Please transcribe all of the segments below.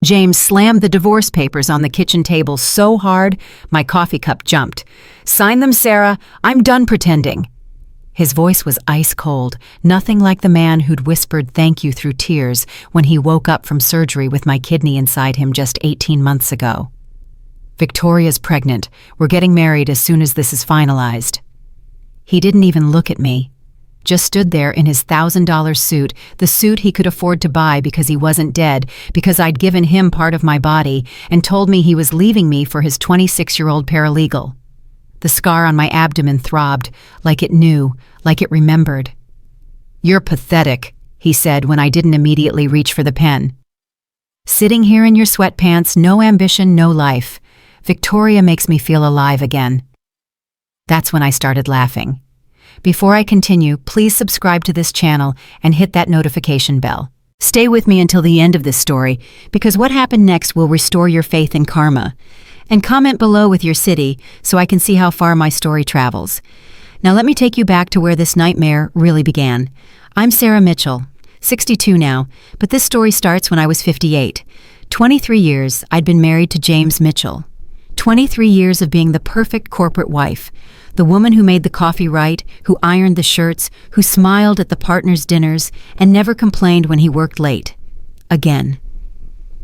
James slammed the divorce papers on the kitchen table so hard, my coffee cup jumped. "Sign them, Sarah. I'm done pretending." His voice was ice cold, nothing like the man who'd whispered thank you through tears when he woke up from surgery with my kidney inside him just 18 months ago. "Victoria's pregnant. We're getting married as soon as this is finalized." He didn't even look at me. Just stood there in his $1,000 suit, the suit he could afford to buy because he wasn't dead, because I'd given him part of my body, and told me he was leaving me for his 26-year-old paralegal. The scar on my abdomen throbbed, like it knew, like it remembered. "You're pathetic," he said when I didn't immediately reach for the pen. "Sitting here in your sweatpants, no ambition, no life. Victoria makes me feel alive again." That's when I started laughing. Before I continue, please subscribe to this channel and hit that notification bell. Stay with me until the end of this story, because what happened next will restore your faith in karma. And comment below with your city so I can see how far my story travels. Now let me take you back to where this nightmare really began. I'm Sarah Mitchell, 62 now, but this story starts when I was 58. 23 years I'd been married to James Mitchell. 23 years of being the perfect corporate wife. The woman who made the coffee right, who ironed the shirts, who smiled at the partners' dinners, and never complained when he worked late. Again.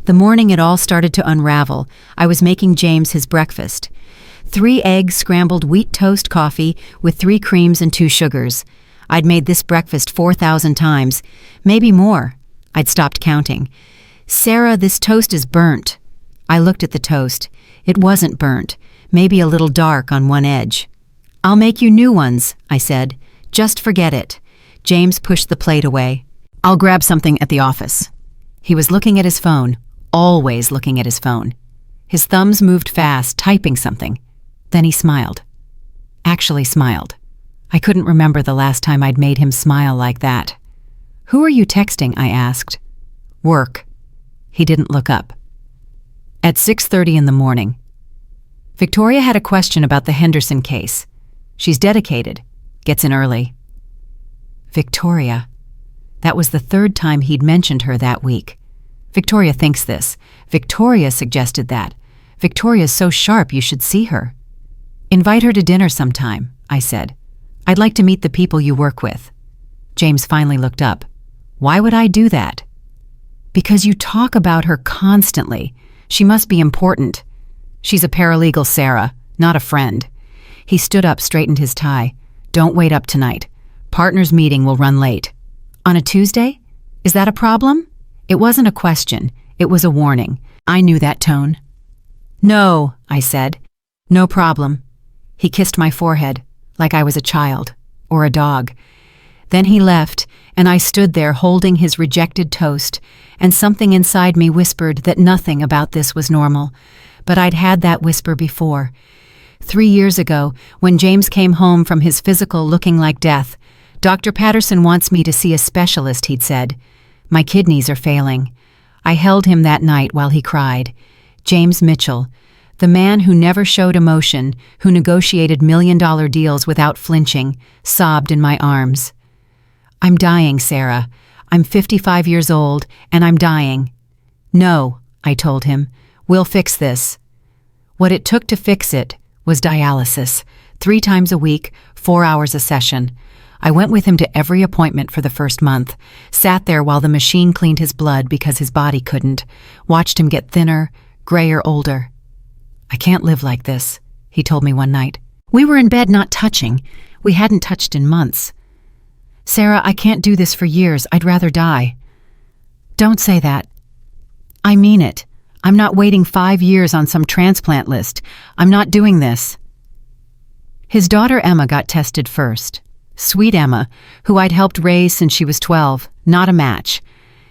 The morning it all started to unravel, I was making James his breakfast. 3 eggs scrambled wheat toast coffee with 3 creams and 2 sugars. I'd made this breakfast 4,000 times, maybe more. I'd stopped counting. "Sarah, this toast is burnt." I looked at the toast. It wasn't burnt, maybe a little dark on one edge. "I'll make you new ones," I said. "Just forget it." James pushed the plate away. "I'll grab something at the office." He was looking at his phone, always looking at his phone. His thumbs moved fast, typing something. Then he smiled. Actually smiled. I couldn't remember the last time I'd made him smile like that. "Who are you texting?" I asked. "Work." He didn't look up. At 6:30 in the morning. Victoria had a question about the Henderson case. She's dedicated, gets in early. Victoria. That was the 3rd time he'd mentioned her that week. Victoria thinks this. Victoria suggested that. Victoria's so sharp you should see her. "Invite her to dinner sometime," I said. "I'd like to meet the people you work with." James finally looked up. "Why would I do that?" "Because you talk about her constantly. She must be important." "She's a paralegal, Sarah, not a friend." He stood up, straightened his tie. "Don't wait up tonight. Partners' meeting will run late." "On a Tuesday? Is that a problem?" It wasn't a question. It was a warning. I knew that tone. "No," I said. "No problem." He kissed my forehead, like I was a child, or a dog. Then he left, and I stood there holding his rejected toast, and something inside me whispered that nothing about this was normal. But I'd had that whisper before. 3 years ago, when James came home from his physical looking like death. "Dr. Patterson wants me to see a specialist," he'd said. "My kidneys are failing." I held him that night while he cried. James Mitchell, the man who never showed emotion, who negotiated $1,000,000 deals without flinching, sobbed in my arms. "I'm dying, Sarah. I'm 55 years old, and I'm dying." "No," I told him. "We'll fix this." What it took to fix it was dialysis, 3 times a week, 4 hours a session. I went with him to every appointment for the first month, sat there while the machine cleaned his blood because his body couldn't, watched him get thinner, grayer, older. "I can't live like this," he told me one night. We were in bed not touching. We hadn't touched in months. "Sarah, I can't do this for years. I'd rather die." "Don't say that." "I mean it. I'm not waiting 5 years on some transplant list. I'm not doing this." His daughter Emma got tested first. Sweet Emma, who I'd helped raise since she was 12, not a match.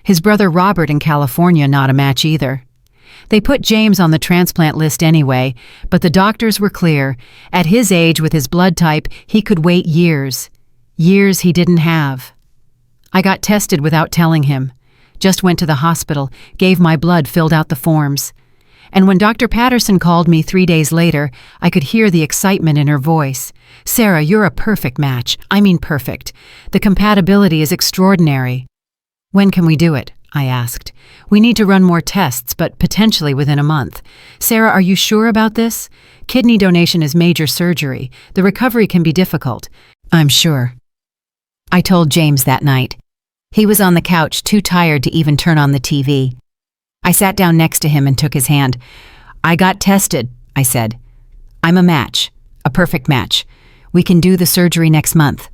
His brother Robert in California, not a match either. They put James on the transplant list anyway, but the doctors were clear. At his age, with his blood type, he could wait years. Years he didn't have. I got tested without telling him. Just went to the hospital, gave my blood, filled out the forms. And when Dr. Patterson called me 3 days later, I could hear the excitement in her voice. "Sarah, you're a perfect match. I mean perfect. The compatibility is extraordinary." "When can we do it?" I asked. We need to run more tests, but potentially within a month. Sarah, are you sure about this? Kidney donation is major surgery. The recovery can be difficult. I'm sure. I told James that night. He was on the couch, too tired to even turn on the TV. I sat down next to him and took his hand. I got tested, I said. I'm a match, a perfect match. We can do the surgery next month.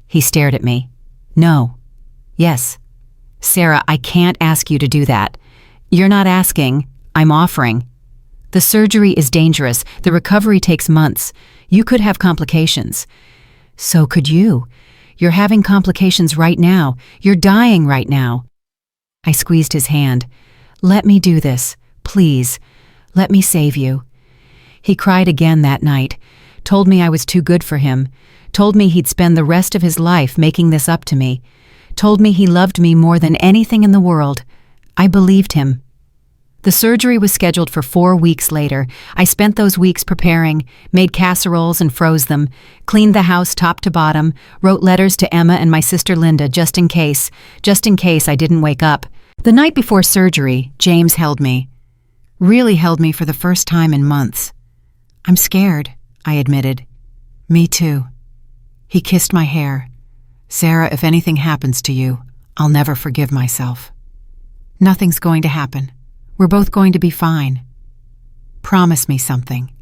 He stared at me. No. Yes. Sarah, I can't ask you to do that. You're not asking, I'm offering. The surgery is dangerous. The recovery takes months. You could have complications. So could you. You're having complications right now. You're dying right now. I squeezed his hand. Let me do this, please. Let me save you. He cried again that night, told me I was too good for him, told me he'd spend the rest of his life making this up to me, told me he loved me more than anything in the world. I believed him. The surgery was scheduled for 4 weeks later. I spent those weeks preparing, made casseroles and froze them, cleaned the house top to bottom, wrote letters to Emma and my sister Linda just in case I didn't wake up. The night before surgery, James held me. Really held me for the first time in months. I'm scared, I admitted. Me too. He kissed my hair. Sarah, if anything happens to you, I'll never forgive myself. Nothing's going to happen. We're both going to be fine. Promise me something.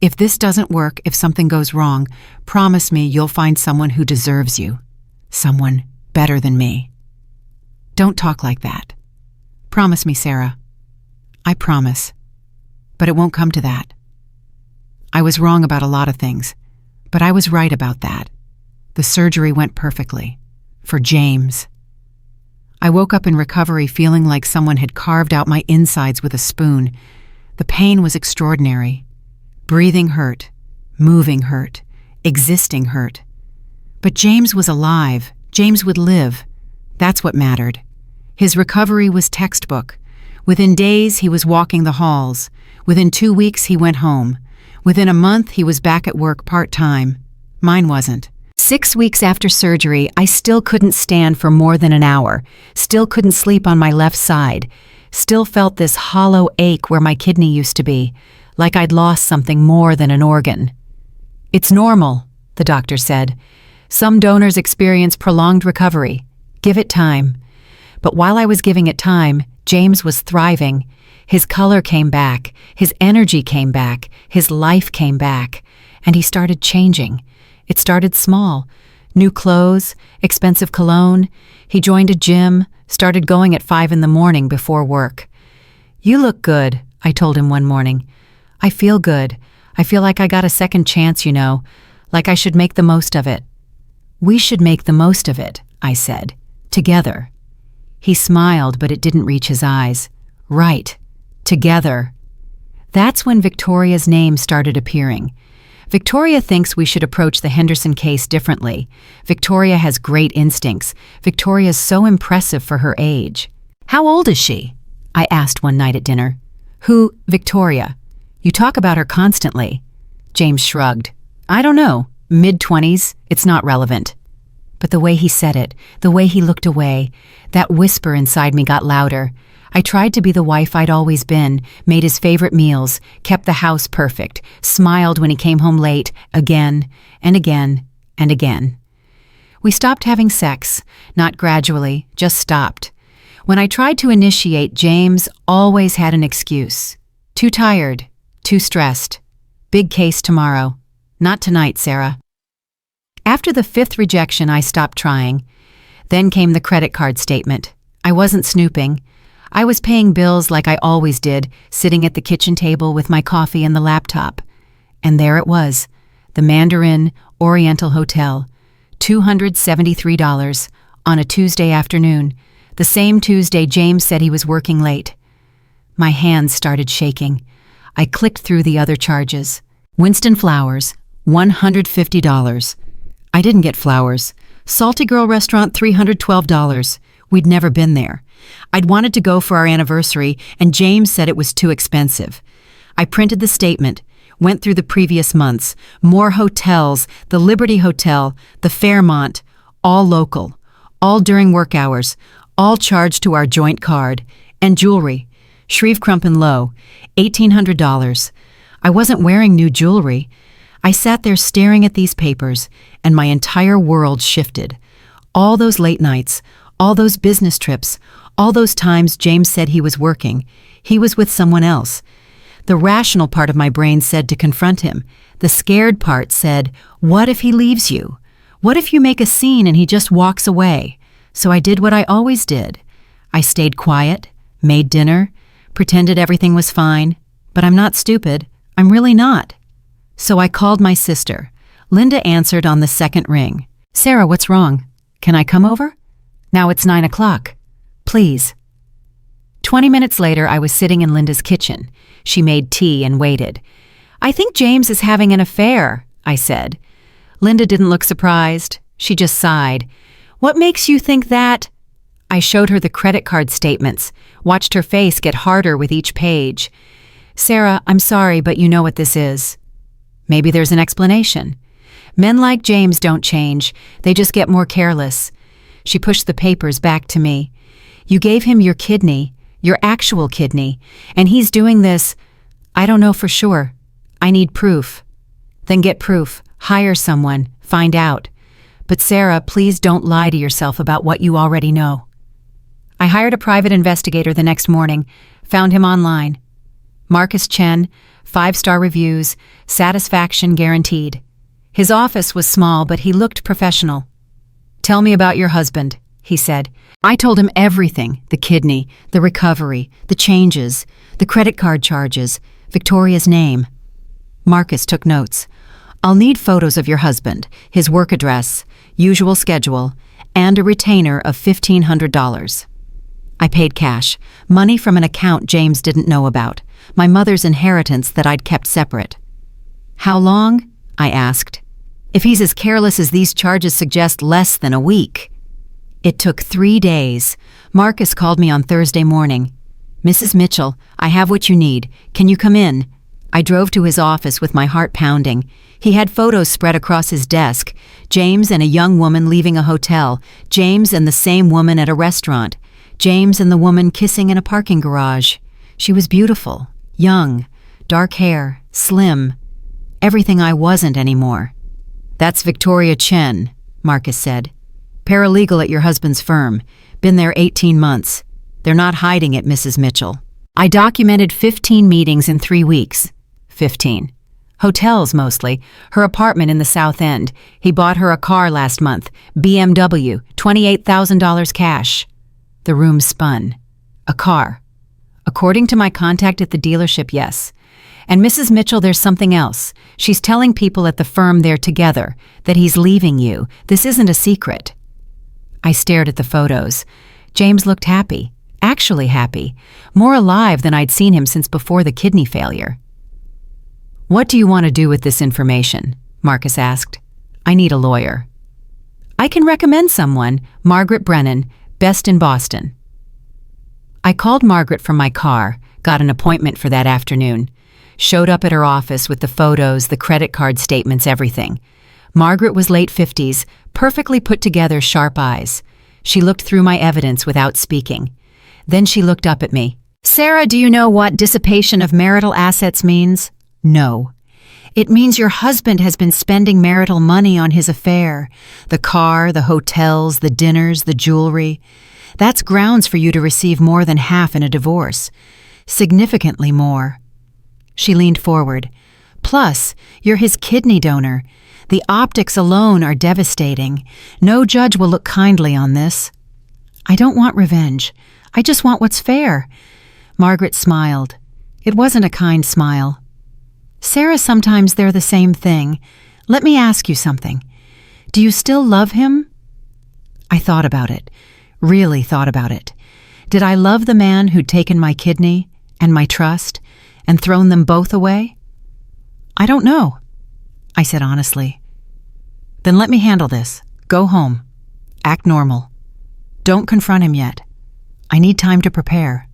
If this doesn't work, if something goes wrong, promise me you'll find someone who deserves you. Someone better than me. Don't talk like that. Promise me, Sarah. I promise. But it won't come to that. I was wrong about a lot of things, but I was right about that. The surgery went perfectly. For James. I woke up in recovery feeling like someone had carved out my insides with a spoon. The pain was extraordinary. Breathing hurt, moving hurt, existing hurt. But James was alive. James would live. That's what mattered. His recovery was textbook. Within days, he was walking the halls. Within 2 weeks, he went home. Within a month, he was back at work part-time. Mine wasn't. 6 weeks after surgery, I still couldn't stand for more than an hour, still couldn't sleep on my left side, still felt this hollow ache where my kidney used to be, like I'd lost something more than an organ. It's normal, the doctor said. Some donors experience prolonged recovery. Give it time. But while I was giving it time, James was thriving. His color came back, his energy came back, his life came back, and he started changing. It started small. New clothes, expensive cologne. He joined a gym, started going at 5 in the morning before work. You look good, I told him one morning. I feel good. I feel like I got a second chance, you know, like I should make the most of it. We should make the most of it, I said, together. He smiled, but it didn't reach his eyes. Right, together. That's when Victoria's name started appearing. Victoria thinks we should approach the Henderson case differently. Victoria has great instincts. Victoria's so impressive for her age. How old is she? I asked one night at dinner. Who, Victoria? You talk about her constantly. James shrugged. I don't know. Mid-20s. It's not relevant. But the way he said it, the way he looked away, that whisper inside me got louder. I tried to be the wife I'd always been, made his favorite meals, kept the house perfect, smiled when he came home late, again and again and again. We stopped having sex, not gradually, just stopped. When I tried to initiate, James always had an excuse. Too tired, too stressed. Big case tomorrow. Not tonight, Sarah. After the 5th rejection, I stopped trying. Then came the credit card statement. I wasn't snooping. I was paying bills like I always did, sitting at the kitchen table with my coffee and the laptop. And there it was, the Mandarin Oriental Hotel, $273 on a Tuesday afternoon, the same Tuesday James said he was working late. My hands started shaking. I clicked through the other charges. Winston Flowers, $150. I didn't get flowers. Salty Girl Restaurant, $312. We'd never been there. I'd wanted to go for our anniversary, and James said it was too expensive. I printed the statement, went through the previous months, more hotels, the Liberty Hotel, the Fairmont, all local, all during work hours, all charged to our joint card, and jewelry, Shreve Crump and Low, $1,800. I wasn't wearing new jewelry. I sat there staring at these papers, and my entire world shifted. All those late nights, all those business trips, all those times James said he was working, he was with someone else. The rational part of my brain said to confront him. The scared part said, what if he leaves you? What if you make a scene and he just walks away? So I did what I always did. I stayed quiet, made dinner, pretended everything was fine. But I'm not stupid. I'm really not. So I called my sister. Linda answered on the second ring. Sarah, what's wrong? Can I come over? Now it's 9 o'clock. Please. 20 minutes later, I was sitting in Linda's kitchen. She made tea and waited. I think James is having an affair, I said. Linda didn't look surprised. She just sighed. What makes you think that? I showed her the credit card statements, watched her face get harder with each page. Sarah, I'm sorry, but you know what this is. Maybe there's an explanation. Men like James don't change. They just get more careless. She pushed the papers back to me. You gave him your kidney, your actual kidney, and he's doing this. I don't know for sure. I need proof. Then get proof. Hire someone. Find out. But Sarah, please don't lie to yourself about what you already know. I hired a private investigator the next morning, found him online. Marcus Chen, 5-star reviews, satisfaction guaranteed. His office was small, but he looked professional. Tell me about your husband, he said. I told him everything, the kidney, the recovery, the changes, the credit card charges, Victoria's name. Marcus took notes. I'll need photos of your husband, his work address, usual schedule, and a retainer of $1,500. I paid cash, money from an account James didn't know about, my mother's inheritance that I'd kept separate. How long? I asked. If he's as careless as these charges suggest, less than a week. It took 3 days. Marcus called me on Thursday morning. Mrs. Mitchell, I have what you need. Can you come in? I drove to his office with my heart pounding. He had photos spread across his desk. James and a young woman leaving a hotel. James and the same woman at a restaurant. James and the woman kissing in a parking garage. She was beautiful, young, dark hair, slim. Everything I wasn't anymore. That's Victoria Chen, Marcus said. Paralegal at your husband's firm. Been there 18 months. They're not hiding it, Mrs. Mitchell. I documented 15 meetings in 3 weeks. 15. Hotels, mostly. Her apartment in the South End. He bought her a car last month. BMW, $28,000 cash. The room spun. A car. According to my contact at the dealership, yes. And Mrs. Mitchell, there's something else. She's telling people at the firm they're together, that he's leaving you. This isn't a secret. I stared at the photos. James looked happy. Actually happy. More alive than I'd seen him since before the kidney failure. What do you want to do with this information? Marcus asked. I need a lawyer. I can recommend someone, Margaret Brennan, best in Boston. I called Margaret from my car, got an appointment for that afternoon. Showed up at her office with the photos, the credit card statements, everything. Margaret was late 50s, perfectly put together, sharp eyes. She looked through my evidence without speaking. Then she looked up at me. Sarah, do you know what dissipation of marital assets means? No. It means your husband has been spending marital money on his affair. The car, the hotels, the dinners, the jewelry. That's grounds for you to receive more than half in a divorce. Significantly more. She leaned forward. Plus, you're his kidney donor. The optics alone are devastating. No judge will look kindly on this. I don't want revenge. I just want what's fair. Margaret smiled. It wasn't a kind smile. Sarah, sometimes they're the same thing. Let me ask you something. Do you still love him? I thought about it. Really thought about it. Did I love the man who'd taken my kidney and my trust and thrown them both away? I don't know, I said honestly. Then let me handle this. Go home. Act normal. Don't confront him yet. I need time to prepare.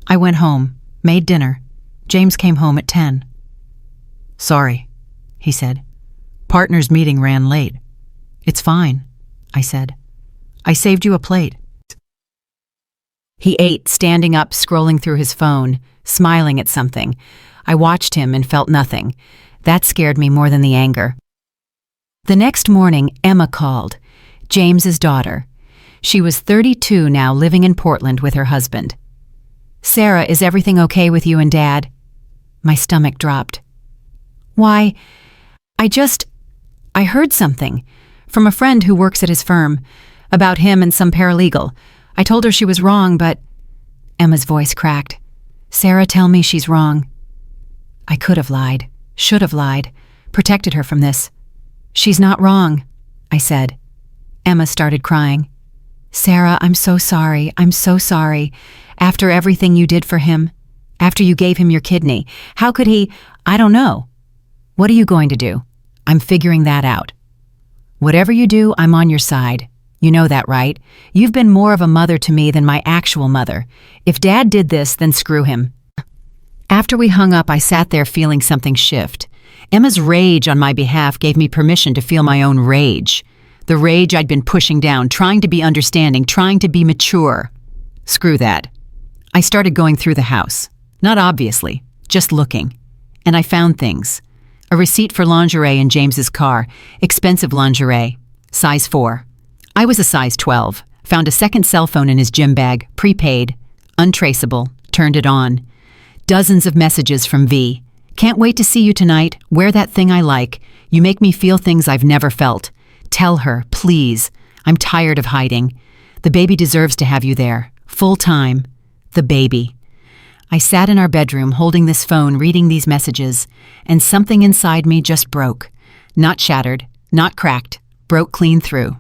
I went home, made dinner. James came home at 10. Sorry, he said. Partners' meeting ran late. It's fine, I said. I saved you a plate. He ate, standing up, scrolling through his phone, smiling at something. I watched him and felt nothing. That scared me more than the anger. The next morning, Emma called, James's daughter. She was 32 now, living in Portland with her husband. "Sarah, is everything okay with you and Dad?" My stomach dropped. "Why, I heard something from a friend who works at his firm about him and some paralegal. I told her she was wrong, but..." Emma's voice cracked. "Sarah, tell me she's wrong." I could have lied, should have lied, protected her from this. "She's not wrong," I said. Emma started crying. "Sarah, I'm so sorry. I'm so sorry. After everything you did for him, after you gave him your kidney, how could he? I don't know." "What are you going to do?" "I'm figuring that out." "Whatever you do, I'm on your side. You know that, right? You've been more of a mother to me than my actual mother. If Dad did this, then screw him." After we hung up, I sat there feeling something shift. Emma's rage on my behalf gave me permission to feel my own rage. The rage I'd been pushing down, trying to be understanding, trying to be mature. Screw that. I started going through the house. Not obviously, just looking. And I found things. A receipt for lingerie in James's car, expensive lingerie, size 4. I was a size 12. Found a second cell phone in his gym bag, prepaid, untraceable, turned it on. Dozens of messages from V. "Can't wait to see you tonight. Wear that thing I like. You make me feel things I've never felt. Tell her, please. I'm tired of hiding. The baby deserves to have you there. Full time. The baby." I sat in our bedroom holding this phone, reading these messages, and something inside me just broke. Not shattered, not cracked, broke clean through.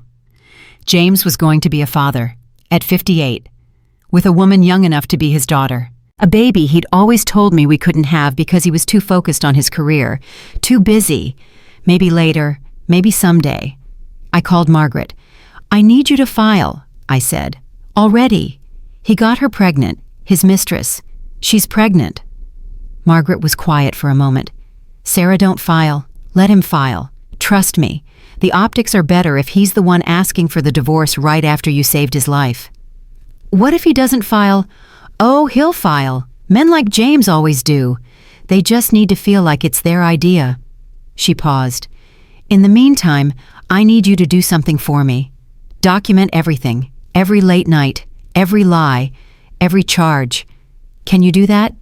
James was going to be a father, at 58, with a woman young enough to be his daughter. A baby he'd always told me we couldn't have because he was too focused on his career, too busy. Maybe later, maybe someday. I called Margaret. "I need you to file," I said. "Already. He got her pregnant, his mistress. She's pregnant." Margaret was quiet for a moment. "Sarah, don't file. Let him file. Trust me. The optics are better if he's the one asking for the divorce right after you saved his life." "What if he doesn't file?" "Oh, he'll file. Men like James always do. They just need to feel like it's their idea." She paused. "In the meantime, I need you to do something for me. Document everything, every late night, every lie, every charge. Can you do that?"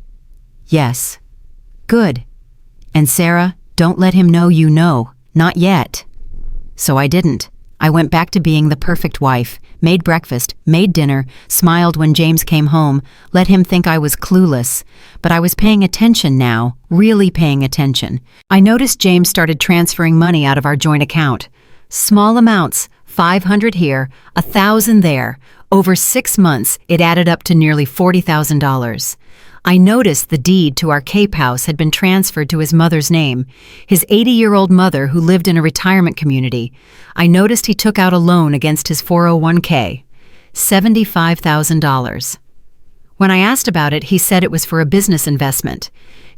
"Yes." "Good. And Sarah, don't let him know you know. Not yet." So I didn't. I went back to being the perfect wife, made breakfast, made dinner, smiled when James came home, let him think I was clueless. But I was paying attention now, really paying attention. I noticed James started transferring money out of our joint account. Small amounts, 500 here, 1,000 there. Over 6 months, it added up to nearly $40,000. I noticed the deed to our Cape house had been transferred to his mother's name, his 80-year-old mother who lived in a retirement community. I noticed he took out a loan against his 401k, $75,000. When I asked about it, he said it was for a business investment.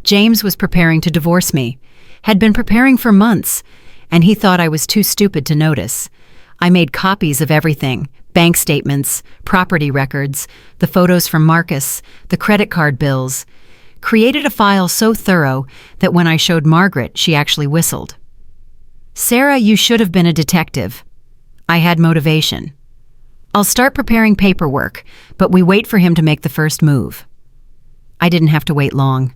James was preparing to divorce me, had been preparing for months, and he thought I was too stupid to notice. I made copies of everything. Bank statements, property records, the photos from Marcus, the credit card bills. Created a file so thorough that when I showed Margaret, she actually whistled. "Sarah, you should have been a detective." I had motivation. "I'll start preparing paperwork, but we wait for him to make the first move." I didn't have to wait long.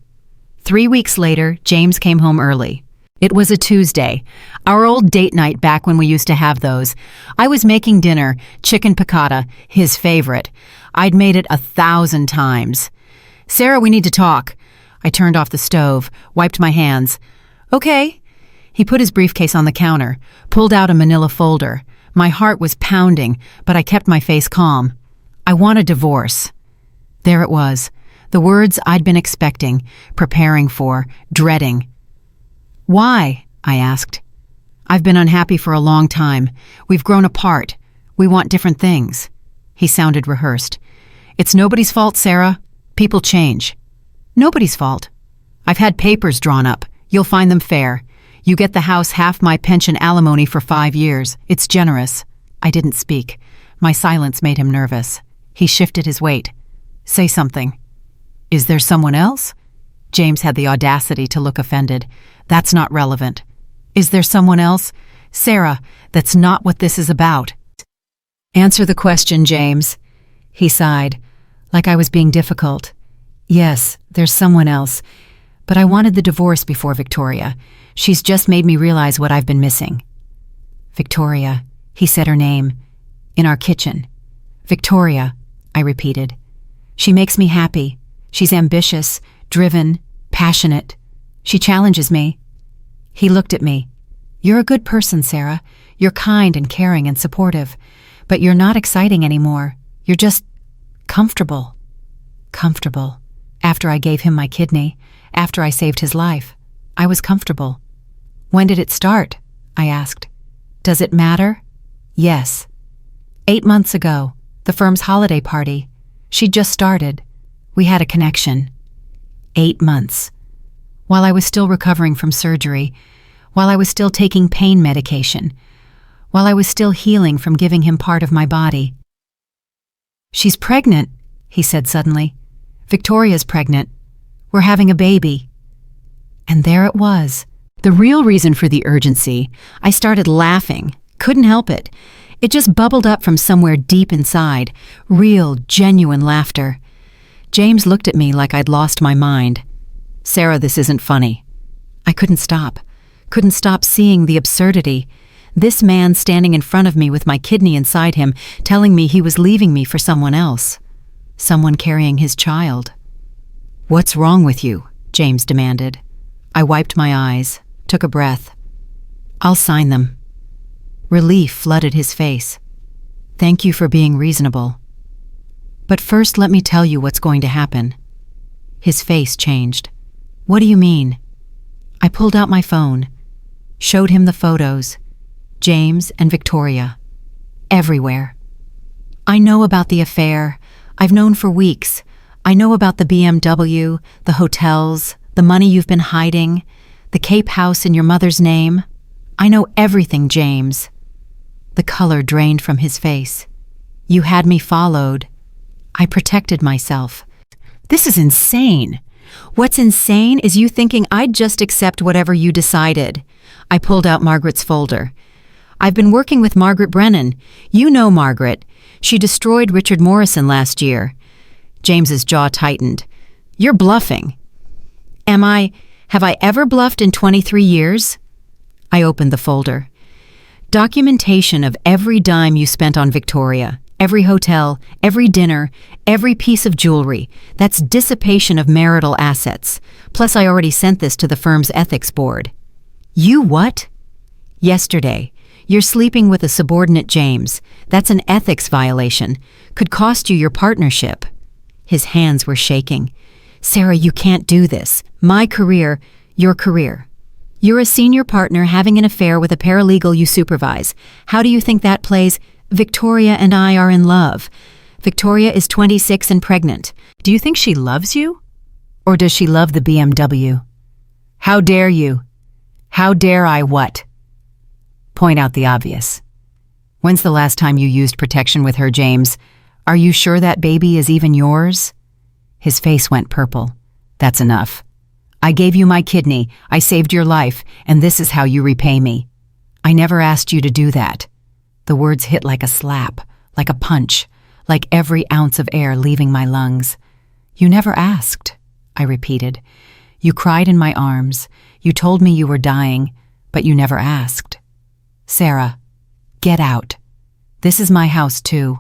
3 weeks later, James came home early. It was a Tuesday, our old date night back when we used to have those. I was making dinner, chicken piccata, his favorite. I'd made it 1,000 times. "Sarah, we need to talk." I turned off the stove, wiped my hands. "Okay." He put his briefcase on the counter, pulled out a manila folder. My heart was pounding, but I kept my face calm. "I want a divorce." There it was, the words I'd been expecting, preparing for, dreading. "Why?" I asked. "I've been unhappy for a long time. We've grown apart. We want different things." He sounded rehearsed. "It's nobody's fault, Sarah. People change." "Nobody's fault. I've had papers drawn up. You'll find them fair. You get the house half my pension alimony for 5 years. It's generous." I didn't speak. My silence made him nervous. He shifted his weight. Say something. Is there someone else? James had the audacity to look offended. That's not relevant. Is there someone else? Sarah, that's not what this is about. Answer the question, James. He sighed, like I was being difficult. Yes, there's someone else. But I wanted the divorce before Victoria. She's just made me realize what I've been missing. Victoria, he said her name. In our kitchen. Victoria, I repeated. She makes me happy. She's ambitious, driven, passionate. She challenges me. He looked at me. You're a good person, Sarah. You're kind and caring and supportive. But you're not exciting anymore. You're just comfortable. Comfortable. After I gave him my kidney, after I saved his life, I was comfortable. When did it start? I asked. Does it matter? Yes. 8 months ago, the firm's holiday party. She'd just started. We had a connection. 8 months. While I was still recovering from surgery, while I was still taking pain medication, while I was still healing from giving him part of my body. She's pregnant, he said suddenly. Victoria's pregnant. We're having a baby. And there it was. The real reason for the urgency. I started laughing. Couldn't help it. It just bubbled up from somewhere deep inside. Real, genuine laughter. James looked at me like I'd lost my mind. Sarah, this isn't funny. I couldn't stop. Couldn't stop seeing the absurdity. This man standing in front of me with my kidney inside him, telling me he was leaving me for someone else. Someone carrying his child. What's wrong with you? James demanded. I wiped my eyes, took a breath. I'll sign them. Relief flooded his face. Thank you for being reasonable. But first let me tell you what's going to happen. His face changed. What do you mean? I pulled out my phone, showed him the photos. James and Victoria. Everywhere. I know about the affair. I've known for weeks. I know about the BMW, the hotels, the money you've been hiding, the Cape House in your mother's name. I know everything, James. The color drained from his face. You had me followed. I protected myself. This is insane. What's insane is you thinking I'd just accept whatever you decided. I pulled out Margaret's folder. I've been working with Margaret Brennan. You know Margaret. She destroyed Richard Morrison last year. James's jaw tightened. You're bluffing. Am I? Have I ever bluffed in 23 years? I opened the folder. Documentation of every dime you spent on Victoria, every hotel, every dinner, every piece of jewelry. That's dissipation of marital assets. Plus, I already sent this to the firm's ethics board. You what? Yesterday. You're sleeping with a subordinate, James. That's an ethics violation. Could cost you your partnership. His hands were shaking. Sarah, you can't do this. My career, your career. You're a senior partner having an affair with a paralegal you supervise. How do you think that plays? Victoria and I are in love. Victoria is 26 and pregnant. Do you think she loves you? Or does she love the BMW? How dare you? How dare I what? Point out the obvious. When's the last time you used protection with her, James? Are you sure that baby is even yours? His face went purple. That's enough. I gave you my kidney, I saved your life, and this is how you repay me. I never asked you to do that. The words hit like a slap, like a punch, like every ounce of air leaving my lungs. You never asked, I repeated. You cried in my arms. You told me you were dying, but you never asked. Sarah, get out. This is my house too.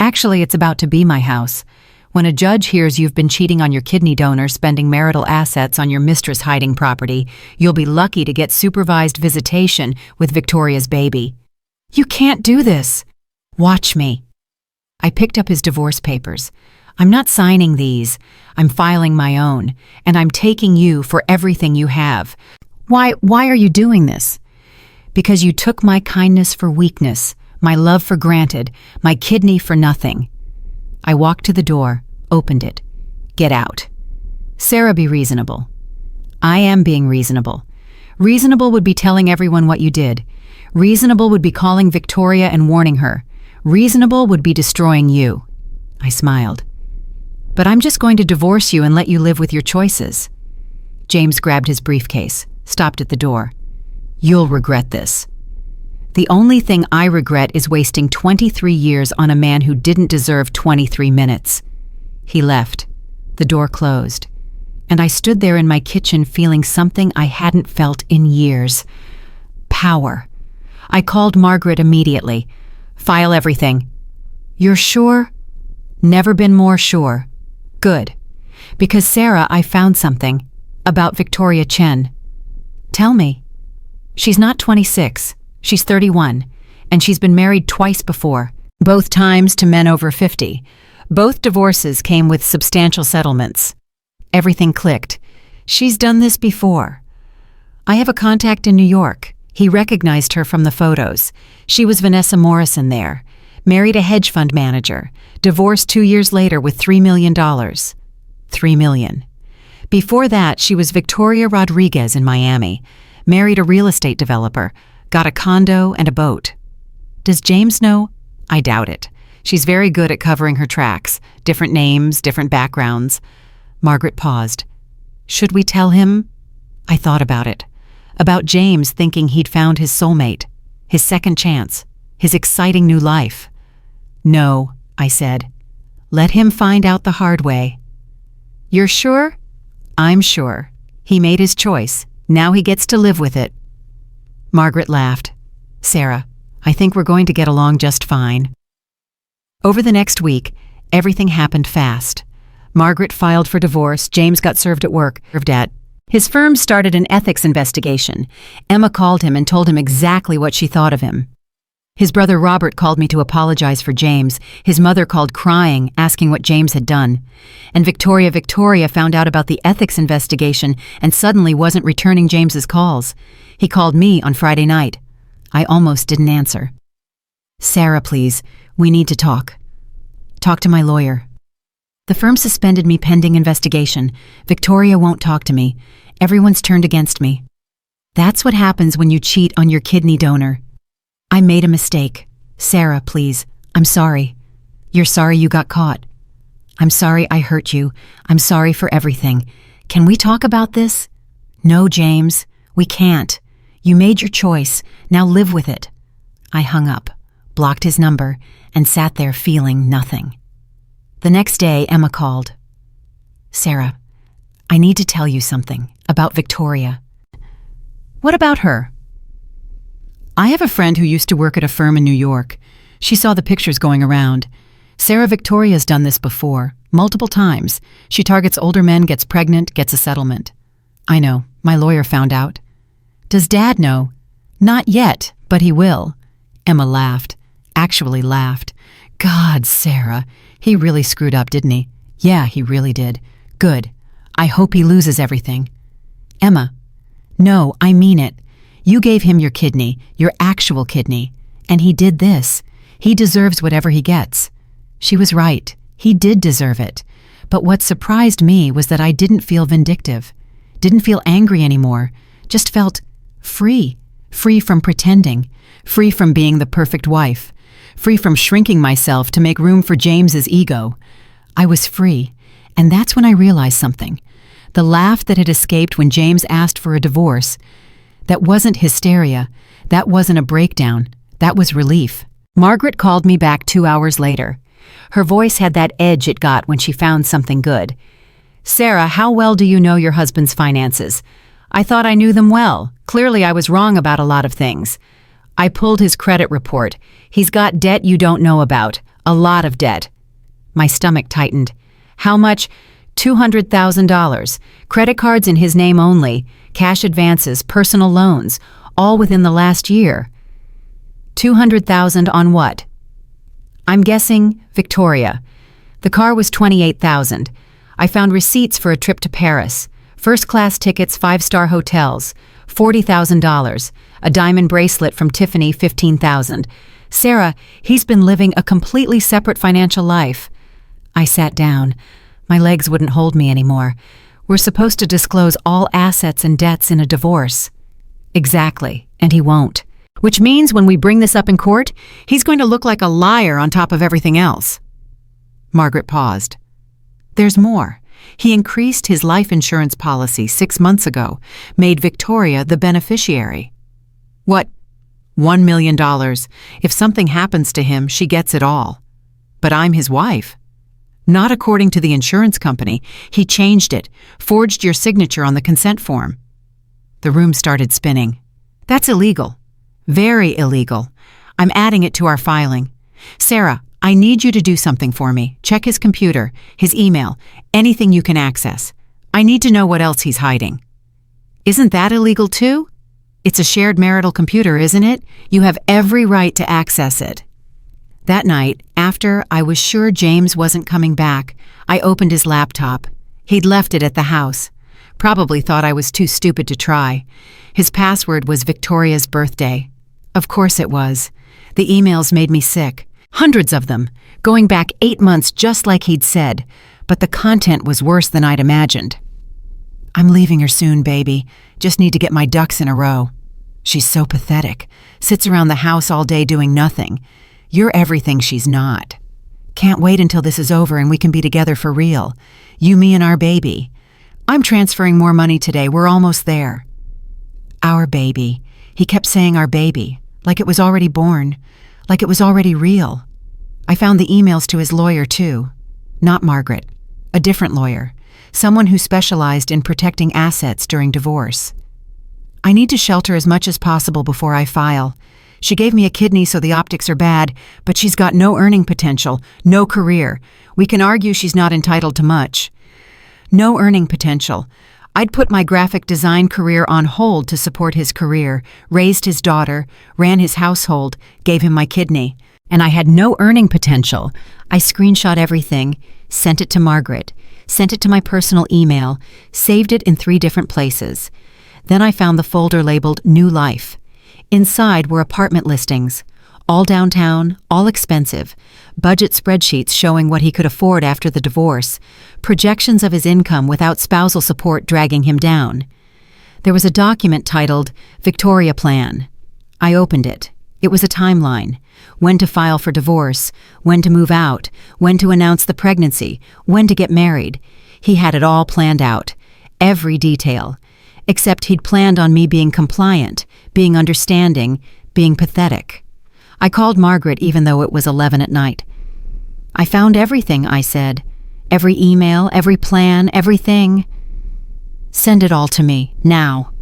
Actually, it's about to be my house. When a judge hears you've been cheating on your kidney donor, spending marital assets on your mistress hiding property, you'll be lucky to get supervised visitation with Victoria's baby. You can't do this. Watch me. I picked up his divorce papers. I'm not signing these. I'm filing my own, and I'm taking you for everything you have. Why are you doing this? Because you took my kindness for weakness, my love for granted, my kidney for nothing. I walked to the door, opened it. Get out. Sarah, be reasonable. I am being reasonable. Reasonable would be telling everyone what you did. Reasonable would be calling Victoria and warning her. Reasonable would be destroying you. I smiled. but I'm just going to divorce you and let you live with your choices." James grabbed his briefcase, stopped at the door. "You'll regret this." "The only thing I regret is wasting 23 years on a man who didn't deserve 23 minutes. He left. The door closed. And I stood there in my kitchen feeling something I hadn't felt in years. Power. I called Margaret immediately. "File everything." "You're sure?" "Never been more sure." "Good. Because, Sarah, I found something about Victoria Chen." "Tell me." "She's not 26. She's 31, and she's been married twice before, both times to men over 50. Both divorces came with substantial settlements. Everything clicked. She's done this before. I have a contact in New York. He recognized her from the photos. She was Vanessa Morrison there. Married a hedge fund manager. Divorced 2 years later with $3 million. $3 million. Before that, she was Victoria Rodriguez in Miami. Married a real estate developer. Got a condo and a boat. Does James know? I doubt it. She's very good at covering her tracks. Different names, different backgrounds. Margaret paused. Should we tell him? I thought about it. About James thinking he'd found his soulmate, his second chance, his exciting new life. No, I said. Let him find out the hard way. You're sure? I'm sure. He made his choice. Now he gets to live with it. Margaret laughed. Sarah, I think we're going to get along just fine. Over the next week, everything happened fast. Margaret filed for divorce. James got served at work. His firm started an ethics investigation. Emma called him and told him exactly what she thought of him. His brother Robert called me to apologize for James. His mother called crying, asking what James had done. And Victoria found out about the ethics investigation and suddenly wasn't returning James's calls. He called me on Friday night. I almost didn't answer. Sarah, please, we need to talk. Talk to my lawyer. The firm suspended me pending investigation. Victoria won't talk to me. Everyone's turned against me. That's what happens when you cheat on your kidney donor. I made a mistake. Sarah, please, I'm sorry. You're sorry you got caught. I'm sorry I hurt you. I'm sorry for everything. Can we talk about this? No, James, we can't. You made your choice. Now live with it. I hung up, blocked his number, and sat there feeling nothing. The next day, Emma called. Sarah, I need to tell you something about Victoria. What about her? I have a friend who used to work at a firm in New York. She saw the pictures going around. Sarah Victoria's done this before, multiple times. She targets older men, gets pregnant, gets a settlement. I know, my lawyer found out. Does Dad know? Not yet, but he will. Emma laughed, actually laughed. God, Sarah, he really screwed up, didn't he? Yeah, he really did. Good. I hope he loses everything. Emma, no, I mean it. You gave him your kidney, your actual kidney, and he did this. He deserves whatever he gets. She was right. He did deserve it. But what surprised me was that I didn't feel vindictive, didn't feel angry anymore, just felt free, free from pretending, free from being the perfect wife, free from shrinking myself to make room for James's ego. I was free, and that's when I realized something. The laugh that had escaped when James asked for a divorce, that wasn't hysteria, that wasn't a breakdown, that was relief. Margaret called me back 2 hours later. Her voice had that edge it got when she found something good. Sarah, how well do you know your husband's finances? I thought I knew them well. Clearly I was wrong about a lot of things. I pulled his credit report. He's got debt you don't know about. A lot of debt. My stomach tightened. How much? $200,000. Credit cards in his name only. Cash advances, personal loans, all within the last year. $200,000 on what? I'm guessing Victoria. The car was $28,000. I found receipts for a trip to Paris. First-class tickets, 5-star hotels. $40,000. A diamond bracelet from Tiffany, $15,000. Sarah, he's been living a completely separate financial life. I sat down. My legs wouldn't hold me anymore. We're supposed to disclose all assets and debts in a divorce. Exactly, and he won't. Which means when we bring this up in court, he's going to look like a liar on top of everything else. Margaret paused. There's more. He increased his life insurance policy 6 months ago, made Victoria the beneficiary. What? $1 million. If something happens to him, she gets it all. But I'm his wife. Not according to the insurance company. He changed it, forged your signature on the consent form. The room started spinning. That's illegal. Very illegal. I'm adding it to our filing. Sarah, I need you to do something for me. Check his computer, his email, anything you can access. I need to know what else he's hiding. Isn't that illegal too? It's a shared marital computer, isn't it? You have every right to access it. That night, after I was sure James wasn't coming back, I opened his laptop. He'd left it at the house. Probably thought I was too stupid to try. His password was Victoria's birthday. Of course it was. The emails made me sick. Hundreds of them, going back 8 months just like he'd said, but the content was worse than I'd imagined. I'm leaving her soon, baby. Just need to get my ducks in a row. She's so pathetic. Sits around the house all day doing nothing. You're everything she's not. Can't wait until this is over and we can be together for real. You, me, and our baby. I'm transferring more money today. We're almost there. Our baby. He kept saying our baby, like it was already born, like it was already real. I found the emails to his lawyer, too. Not Margaret. A different lawyer. Someone who specialized in protecting assets during divorce. I need to shelter as much as possible before I file. She gave me a kidney so the optics are bad, but she's got no earning potential, no career. We can argue she's not entitled to much. No earning potential. I'd put my graphic design career on hold to support his career, raised his daughter, ran his household, gave him my kidney. And I had no earning potential. I screenshot everything, sent it to Margaret, sent it to my personal email, saved it in 3 different places. Then I found the folder labeled New Life. Inside were apartment listings, all downtown, all expensive, budget spreadsheets showing what he could afford after the divorce, projections of his income without spousal support dragging him down. There was a document titled Victoria Plan. I opened it. It was a timeline. When to file for divorce, when to move out, when to announce the pregnancy, when to get married. He had it all planned out. Every detail. Except he'd planned on me being compliant, being understanding, being pathetic. I called Margaret even though it was 11 at night. I found everything, I said. Every email, every plan, everything. Send it all to me, now.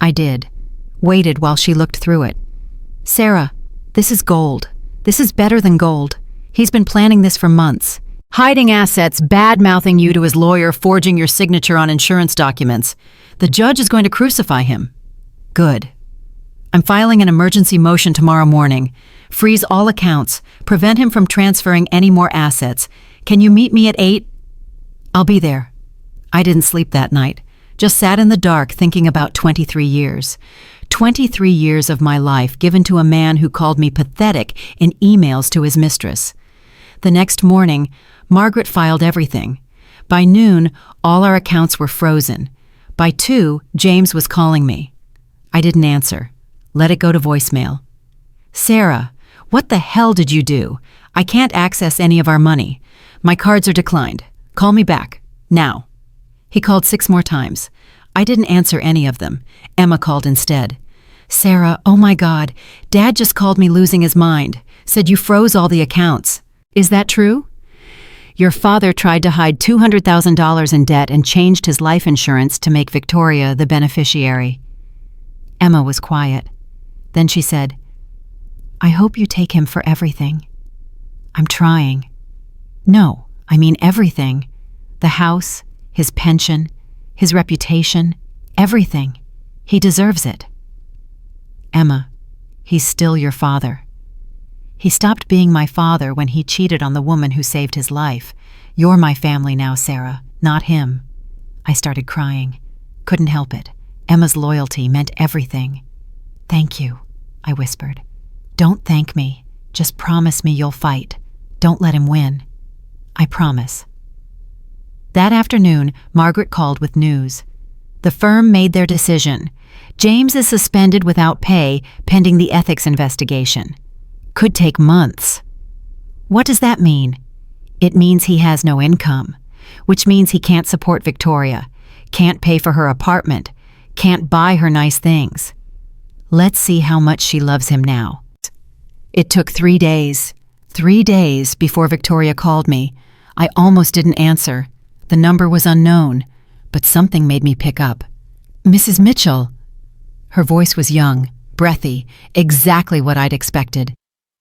I did. Waited while she looked through it. Sarah, this is gold. This is better than gold. He's been planning this for months. Hiding assets, bad-mouthing you to his lawyer, forging your signature on insurance documents. The judge is going to crucify him. Good. I'm filing an emergency motion tomorrow morning. Freeze all accounts. Prevent him from transferring any more assets. Can you meet me at 8? I'll be there. I didn't sleep that night. Just sat in the dark thinking about 23 years. 23 years of my life given to a man who called me pathetic in emails to his mistress. The next morning, Margaret filed everything. By noon, all our accounts were frozen. By 2, James was calling me. I didn't answer. Let it go to voicemail. Sarah, what the hell did you do? I can't access any of our money. My cards are declined. Call me back. Now. He called 6 more times. I didn't answer any of them. Emma called instead. Sarah, oh my God, Dad just called me losing his mind. Said you froze all the accounts. Is that true? Your father tried to hide $200,000 in debt and changed his life insurance to make Victoria the beneficiary. Emma was quiet. Then she said, I hope you take him for everything. I'm trying. No, I mean everything. The house, his pension, his reputation, everything. He deserves it. Emma, he's still your father. He stopped being my father when he cheated on the woman who saved his life. You're my family now, Sarah, not him. I started crying. Couldn't help it. Emma's loyalty meant everything. Thank you, I whispered. Don't thank me. Just promise me you'll fight. Don't let him win. I promise. That afternoon, Margaret called with news. The firm made their decision. James is suspended without pay pending the ethics investigation. Could take months. What does that mean? It means he has no income. which means he can't support Victoria, can't pay for her apartment, can't buy her nice things. Let's see how much she loves him now. It took 3 days. 3 days before Victoria called me. I almost didn't answer. The number was unknown, but something made me pick up. Mrs. Mitchell. Her voice was young, breathy, exactly what I'd expected.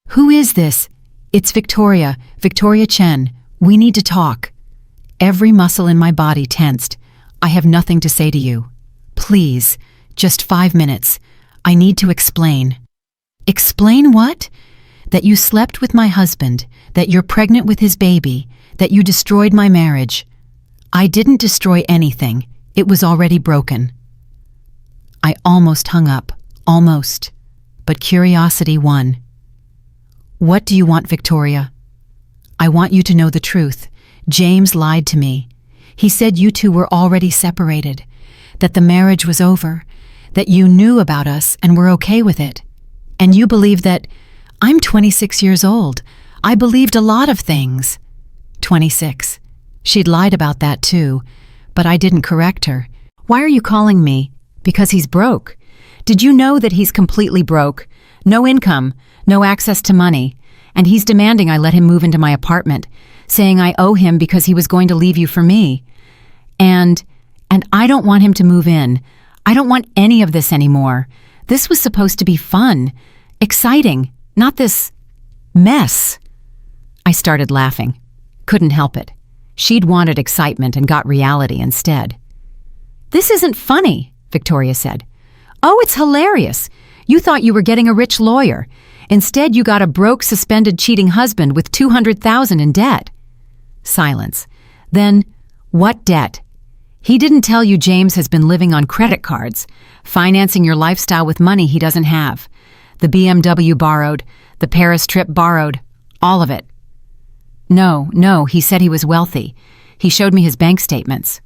Who is this? It's Victoria, Victoria Chen. We need to talk. Every muscle in my body tensed. I have nothing to say to you. Please, just 5 minutes. I need to explain. Explain what? That you slept with my husband, that you're pregnant with his baby, that you destroyed my marriage. I didn't destroy anything. It was already broken. I almost hung up, almost. But curiosity won. What do you want, Victoria? I want you to know the truth. James lied to me. He said you two were already separated, that the marriage was over, that you knew about us and were okay with it. And you believe that I'm 26 years old. I believed a lot of things. 26. She'd lied about that too, but I didn't correct her. Why are you calling me? Because he's broke. Did you know that he's completely broke? No income, no access to money, and he's demanding I let him move into my apartment, saying I owe him because he was going to leave you for me. And I don't want him to move in. I don't want any of this anymore. This was supposed to be fun, exciting, not this mess. I started laughing. Couldn't help it. She'd wanted excitement and got reality instead. This isn't funny, Victoria said. Oh, it's hilarious. You thought you were getting a rich lawyer. Instead, you got a broke, suspended, cheating husband with $200,000 in debt. Silence. Then, what debt? He didn't tell you James has been living on credit cards, financing your lifestyle with money he doesn't have. The BMW borrowed, the Paris trip borrowed, all of it. No, he said he was wealthy. He showed me his bank statements.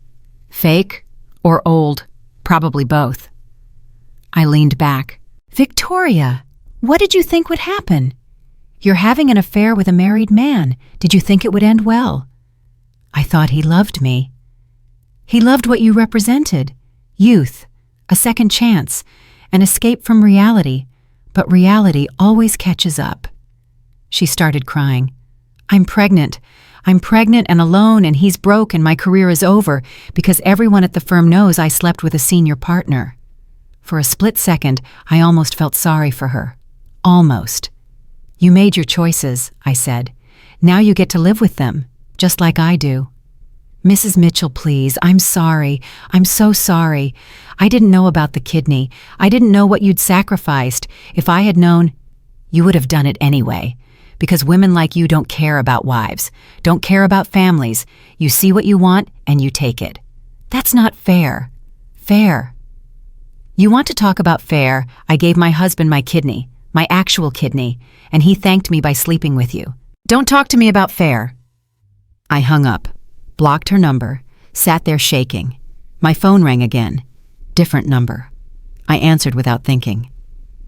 Fake or old? Probably both. I leaned back. Victoria, what did you think would happen? You're having an affair with a married man. Did you think it would end well? I thought he loved me. He loved what you represented. Youth, a second chance, an escape from reality. But reality always catches up. She started crying. I'm pregnant. I'm pregnant and alone, and he's broke and my career is over because everyone at the firm knows I slept with a senior partner. For a split second, I almost felt sorry for her. Almost. You made your choices, I said. Now you get to live with them, just like I do. Mrs. Mitchell, please, I'm sorry. I'm so sorry. I didn't know about the kidney. I didn't know what you'd sacrificed. If I had known, you would have done it anyway. Because women like you don't care about wives, don't care about families. You see what you want and you take it. That's not fair. Fair. You want to talk about fair? I gave my husband my kidney, my actual kidney, and he thanked me by sleeping with you. Don't talk to me about fair. I hung up, blocked her number, sat there shaking. My phone rang again. Different number. I answered without thinking.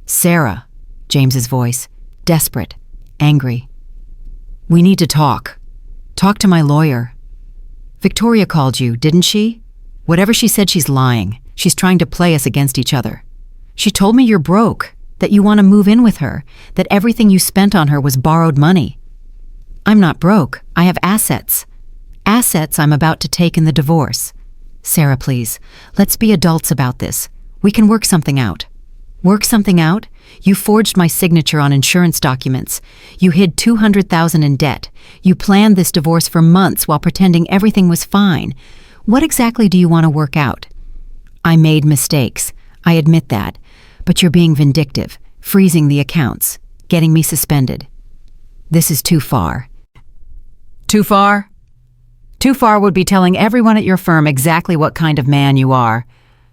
Sarah, James's voice, desperate, angry. We need to talk. Talk to my lawyer. Victoria called you, didn't she? Whatever she said, she's lying. She's trying to play us against each other. She told me you're broke, that you want to move in with her, that everything you spent on her was borrowed money. I'm not broke. I have assets. Assets I'm about to take in the divorce. Sarah, please, let's be adults about this. We can work something out. Work something out? You forged my signature on insurance documents. You hid $200,000 in debt. You planned this divorce for months while pretending everything was fine. What exactly do you want to work out? I made mistakes. I admit that. But you're being vindictive, freezing the accounts, getting me suspended. This is too far. Too far? Too far would be telling everyone at your firm exactly what kind of man you are.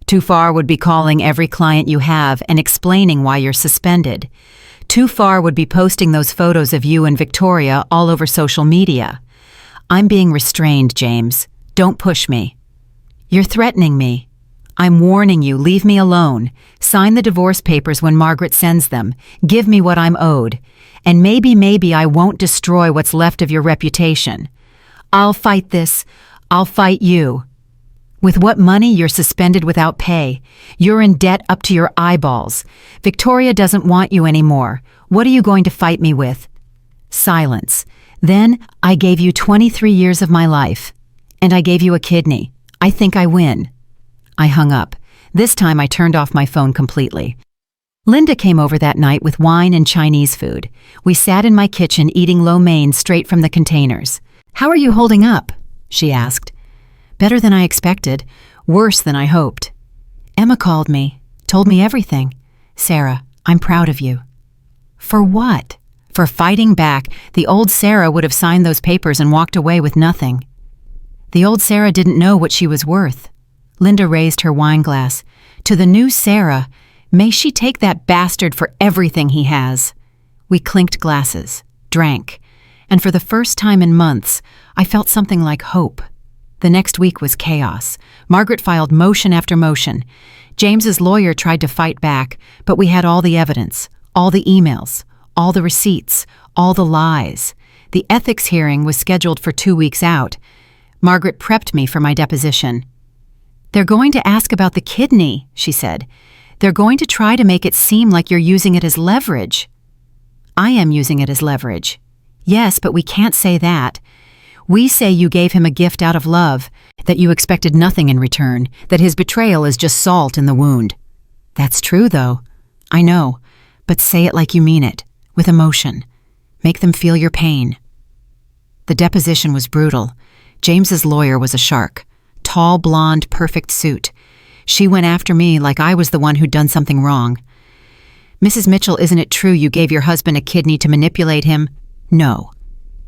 Too far would be calling every client you have and explaining why you're suspended. Too far would be posting those photos of you and Victoria all over social media. I'm being restrained, James. Don't push me. You're threatening me. I'm warning you, leave me alone. Sign the divorce papers when Margaret sends them. Give me what I'm owed. And maybe I won't destroy what's left of your reputation. I'll fight this. I'll fight you. With what money, you're suspended without pay. You're in debt up to your eyeballs. Victoria doesn't want you anymore. What are you going to fight me with? Silence. Then I gave you 23 years of my life. And I gave you a kidney. I think I win. I hung up. This time I turned off my phone completely. Linda came over that night with wine and Chinese food. We sat in my kitchen eating lo mein straight from the containers. "How are you holding up?" she asked. "Better than I expected. Worse than I hoped." "Emma called me. Told me everything. Sarah, I'm proud of you." "For what?" "For fighting back. The old Sarah would have signed those papers and walked away with nothing." "The old Sarah didn't know what she was worth." Linda raised her wine glass. "To the new Sarah, may she take that bastard for everything he has." We clinked glasses, drank, and for the first time in months, I felt something like hope. The next week was chaos. Margaret filed motion after motion. James's lawyer tried to fight back, but we had all the evidence, all the emails, all the receipts, all the lies. The ethics hearing was scheduled for 2 weeks out. Margaret prepped me for my deposition. "They're going to ask about the kidney," she said. "They're going to try to make it seem like you're using it as leverage." "I am using it as leverage." "Yes, but we can't say that. We say you gave him a gift out of love, that you expected nothing in return, that his betrayal is just salt in the wound." "That's true, though." "I know, but say it like you mean it, with emotion. Make them feel your pain." The deposition was brutal. James's lawyer was a shark. Tall, blonde, perfect suit. She went after me like I was the one who'd done something wrong. "Mrs. Mitchell, isn't it true you gave your husband a kidney to manipulate him?" "No."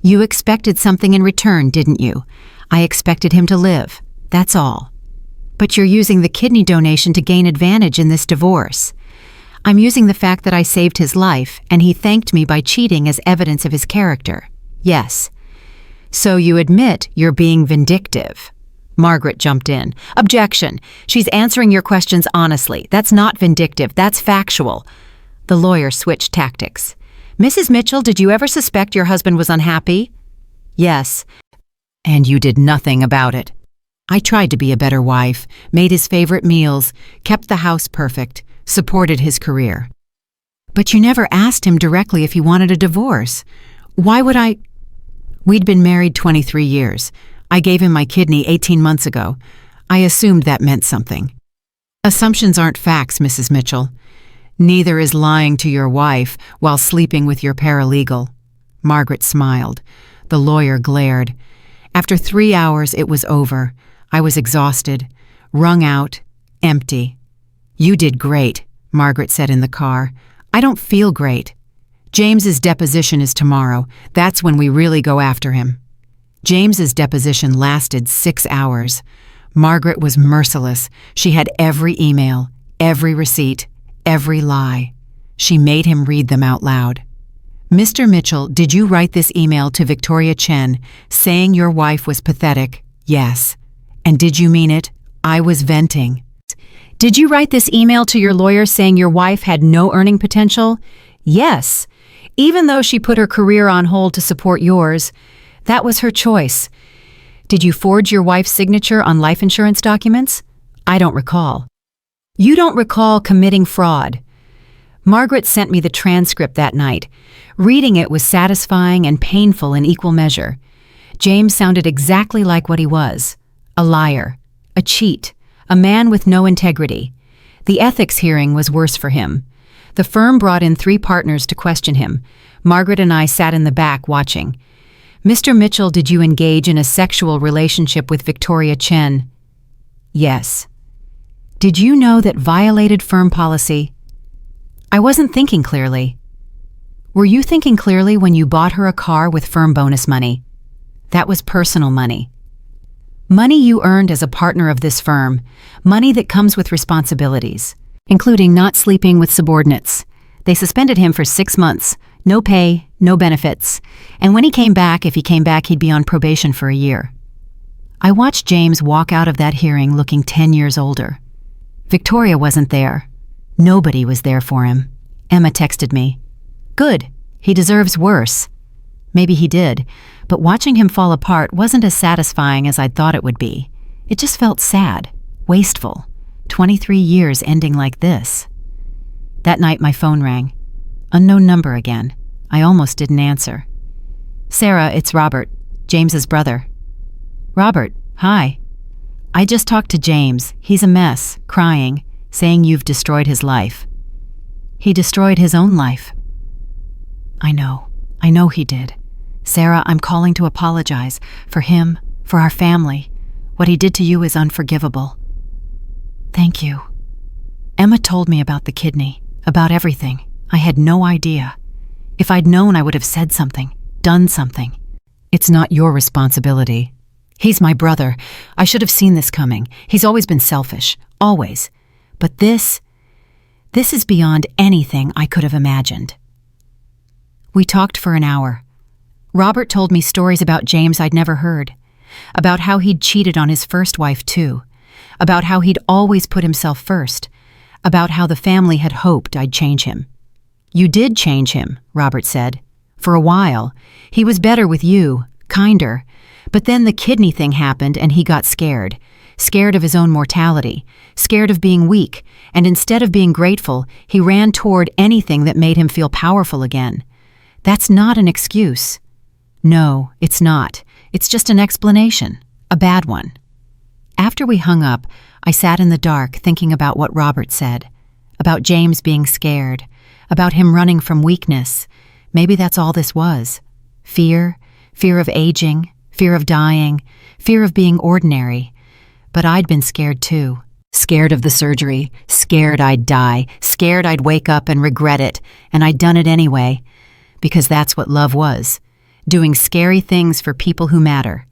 "You expected something in return, didn't you?" "I expected him to live. That's all." "But you're using the kidney donation to gain advantage in this divorce." "I'm using the fact that I saved his life, and he thanked me by cheating as evidence of his character." "Yes." "So you admit you're being vindictive." Margaret jumped in. "Objection. She's answering your questions honestly. That's not vindictive. That's factual." The lawyer switched tactics. "Mrs. Mitchell, did you ever suspect your husband was unhappy?" "Yes." "And you did nothing about it." "I tried to be a better wife, made his favorite meals, kept the house perfect, supported his career." "But you never asked him directly if he wanted a divorce. Why would I—" "We'd been married 23 years. I gave him my kidney 18 months ago. I assumed that meant something." "Assumptions aren't facts, Mrs. Mitchell. Neither is lying to your wife while sleeping with your paralegal." Margaret smiled. The lawyer glared. After 3 hours, it was over. I was exhausted, wrung out, empty. "You did great," Margaret said in the car. "I don't feel great." "James's deposition is tomorrow. That's when we really go after him." James's deposition lasted 6 hours. Margaret was merciless. She had every email, every receipt, every lie. She made him read them out loud. "Mr. Mitchell, did you write this email to Victoria Chen saying your wife was pathetic?" "Yes." "And did you mean it?" "I was venting." "Did you write this email to your lawyer saying your wife had no earning potential?" "Yes. Even though she put her career on hold to support yours. That was her choice." "Did you forge your wife's signature on life insurance documents?" "I don't recall." "You don't recall committing fraud." Margaret sent me the transcript that night. Reading it was satisfying and painful in equal measure. James sounded exactly like what he was: a liar, a cheat, a man with no integrity. The ethics hearing was worse for him. The firm brought in 3 partners to question him. Margaret and I sat in the back watching. "Mr. Mitchell, did you engage in a sexual relationship with Victoria Chen?" "Yes." "Did you know that violated firm policy?" I wasn't thinking clearly. "Were you thinking clearly when you bought her a car with firm bonus money?" "That was personal money." "Money you earned as a partner of this firm, money that comes with responsibilities, including not sleeping with subordinates. They suspended him for 6 months. No pay, no benefits. And when he came back, if he came back, he'd be on probation for a year." I watched James walk out of that hearing looking 10 years older. Victoria wasn't there. Nobody was there for him. Emma texted me. "Good. He deserves worse." Maybe he did, but watching him fall apart wasn't as satisfying as I'd thought it would be. It just felt sad, wasteful. 23 years ending like this. That night my phone rang. Unknown number again. I almost didn't answer. "Sarah, it's Robert, James's brother." "Robert, hi." "I just talked to James. He's a mess, crying, saying you've destroyed his life." "He destroyed his own life." I know he did. Sarah, I'm calling to apologize for him, for our family. What he did to you is unforgivable." "Thank you." Emma told me about the kidney, about everything. I had no idea. If I'd known, I would have said something, done something. "It's not your responsibility. He's my brother. I should have seen this coming. He's always been selfish, always. But this is beyond anything I could have imagined." We talked for an hour. Robert told me stories about James I'd never heard, about how he'd cheated on his first wife too, about how he'd always put himself first, about how the family had hoped I'd change him. "You did change him," Robert said. "For a while. He was better with you, kinder. But then the kidney thing happened and he got scared. Scared of his own mortality, scared of being weak, and instead of being grateful, he ran toward anything that made him feel powerful again. That's not an excuse." "No, it's not. It's just an explanation. A bad one." After we hung up, I sat in the dark thinking about what Robert said, about James being scared, about him running from weakness. Maybe that's all this was. Fear of aging, fear of dying, fear of being ordinary. But I'd been scared too. Scared of the surgery, scared I'd die, scared I'd wake up and regret it, and I'd done it anyway. Because that's what love was. Doing scary things for people who matter.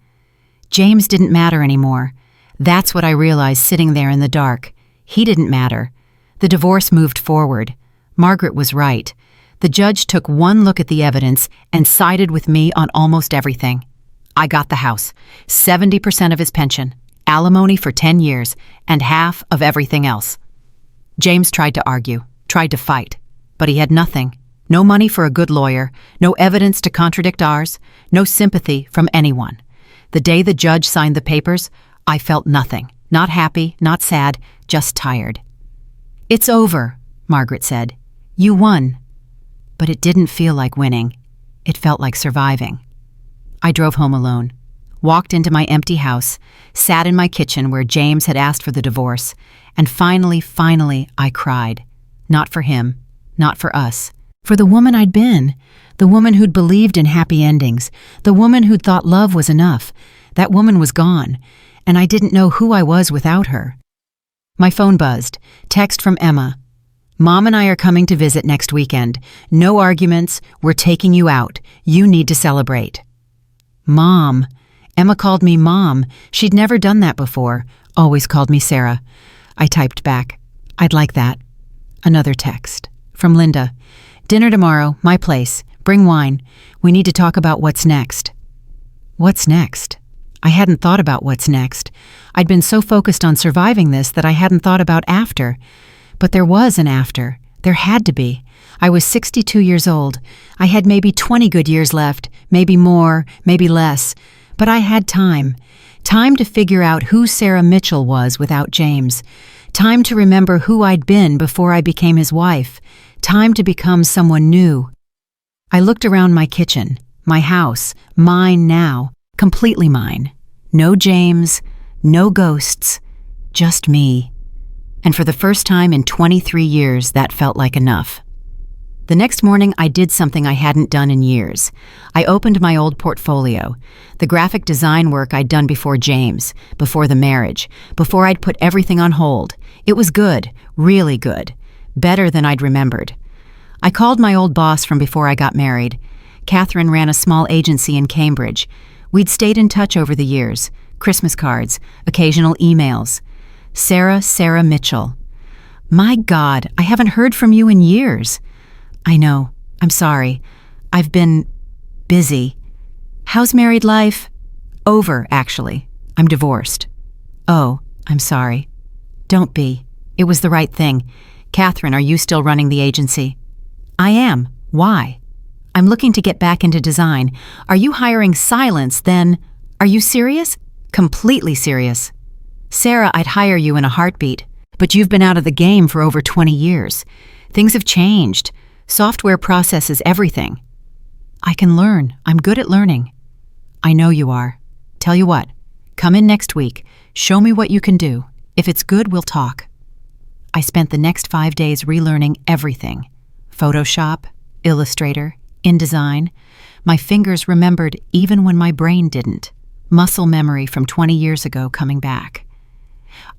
James didn't matter anymore. That's what I realized sitting there in the dark. He didn't matter. The divorce moved forward. Margaret was right. The judge took one look at the evidence and sided with me on almost everything. I got the house, 70% of his pension, alimony for 10 years, and half of everything else. James tried to argue, tried to fight, but he had nothing. No money for a good lawyer, no evidence to contradict ours, no sympathy from anyone. The day the judge signed the papers, I felt nothing. Not happy, not sad, just tired. "It's over," Margaret said. "You won." But it didn't feel like winning. It felt like surviving. I drove home alone, walked into my empty house, sat in my kitchen where James had asked for the divorce, and finally, I cried. Not for him, not for us. For the woman I'd been, the woman who'd believed in happy endings, the woman who'd thought love was enough. That woman was gone, and I didn't know who I was without her. My phone buzzed. Text from Emma. "Mom and I are coming to visit next weekend. No arguments. We're taking you out. You need to celebrate." Mom. Emma called me Mom. She'd never done that before. Always called me Sarah. I typed back, "I'd like that." Another text. From Linda. "Dinner tomorrow, my place. Bring wine. We need to talk about what's next." What's next? I hadn't thought about what's next. I'd been so focused on surviving this that I hadn't thought about after. But there was an after. There had to be. I was 62 years old. I had maybe 20 good years left, maybe more, maybe less. But I had time. Time to figure out who Sarah Mitchell was without James. Time to remember who I'd been before I became his wife. Time to become someone new. I looked around my kitchen, my house, mine now, completely mine. No James, no ghosts, just me. And for the first time in 23 years, that felt like enough. The next morning, I did something I hadn't done in years. I opened my old portfolio, the graphic design work I'd done before James, before the marriage, before I'd put everything on hold. It was good, really good, better than I'd remembered. I called my old boss from before I got married. Catherine ran a small agency in Cambridge. We'd stayed in touch over the years, Christmas cards, occasional emails. Sarah Mitchell. "My God, I haven't heard from you in years." "I know. I'm sorry. I've been busy." "How's married life?" "Over, actually. I'm divorced." "Oh, I'm sorry." "Don't be. It was the right thing. Catherine, are you still running the agency?" "I am. Why?" I'm looking to get back into design. Are you hiring silence then? Are you serious? Completely serious. Sarah, I'd hire you in a heartbeat, but you've been out of the game for over 20 years. Things have changed. Software processes everything. I can learn. I'm good at learning. I know you are. Tell you what, come in next week. Show me what you can do. If it's good, we'll talk. I spent the next 5 days relearning everything. Photoshop, Illustrator, InDesign. My fingers remembered even when my brain didn't. Muscle memory from 20 years ago coming back.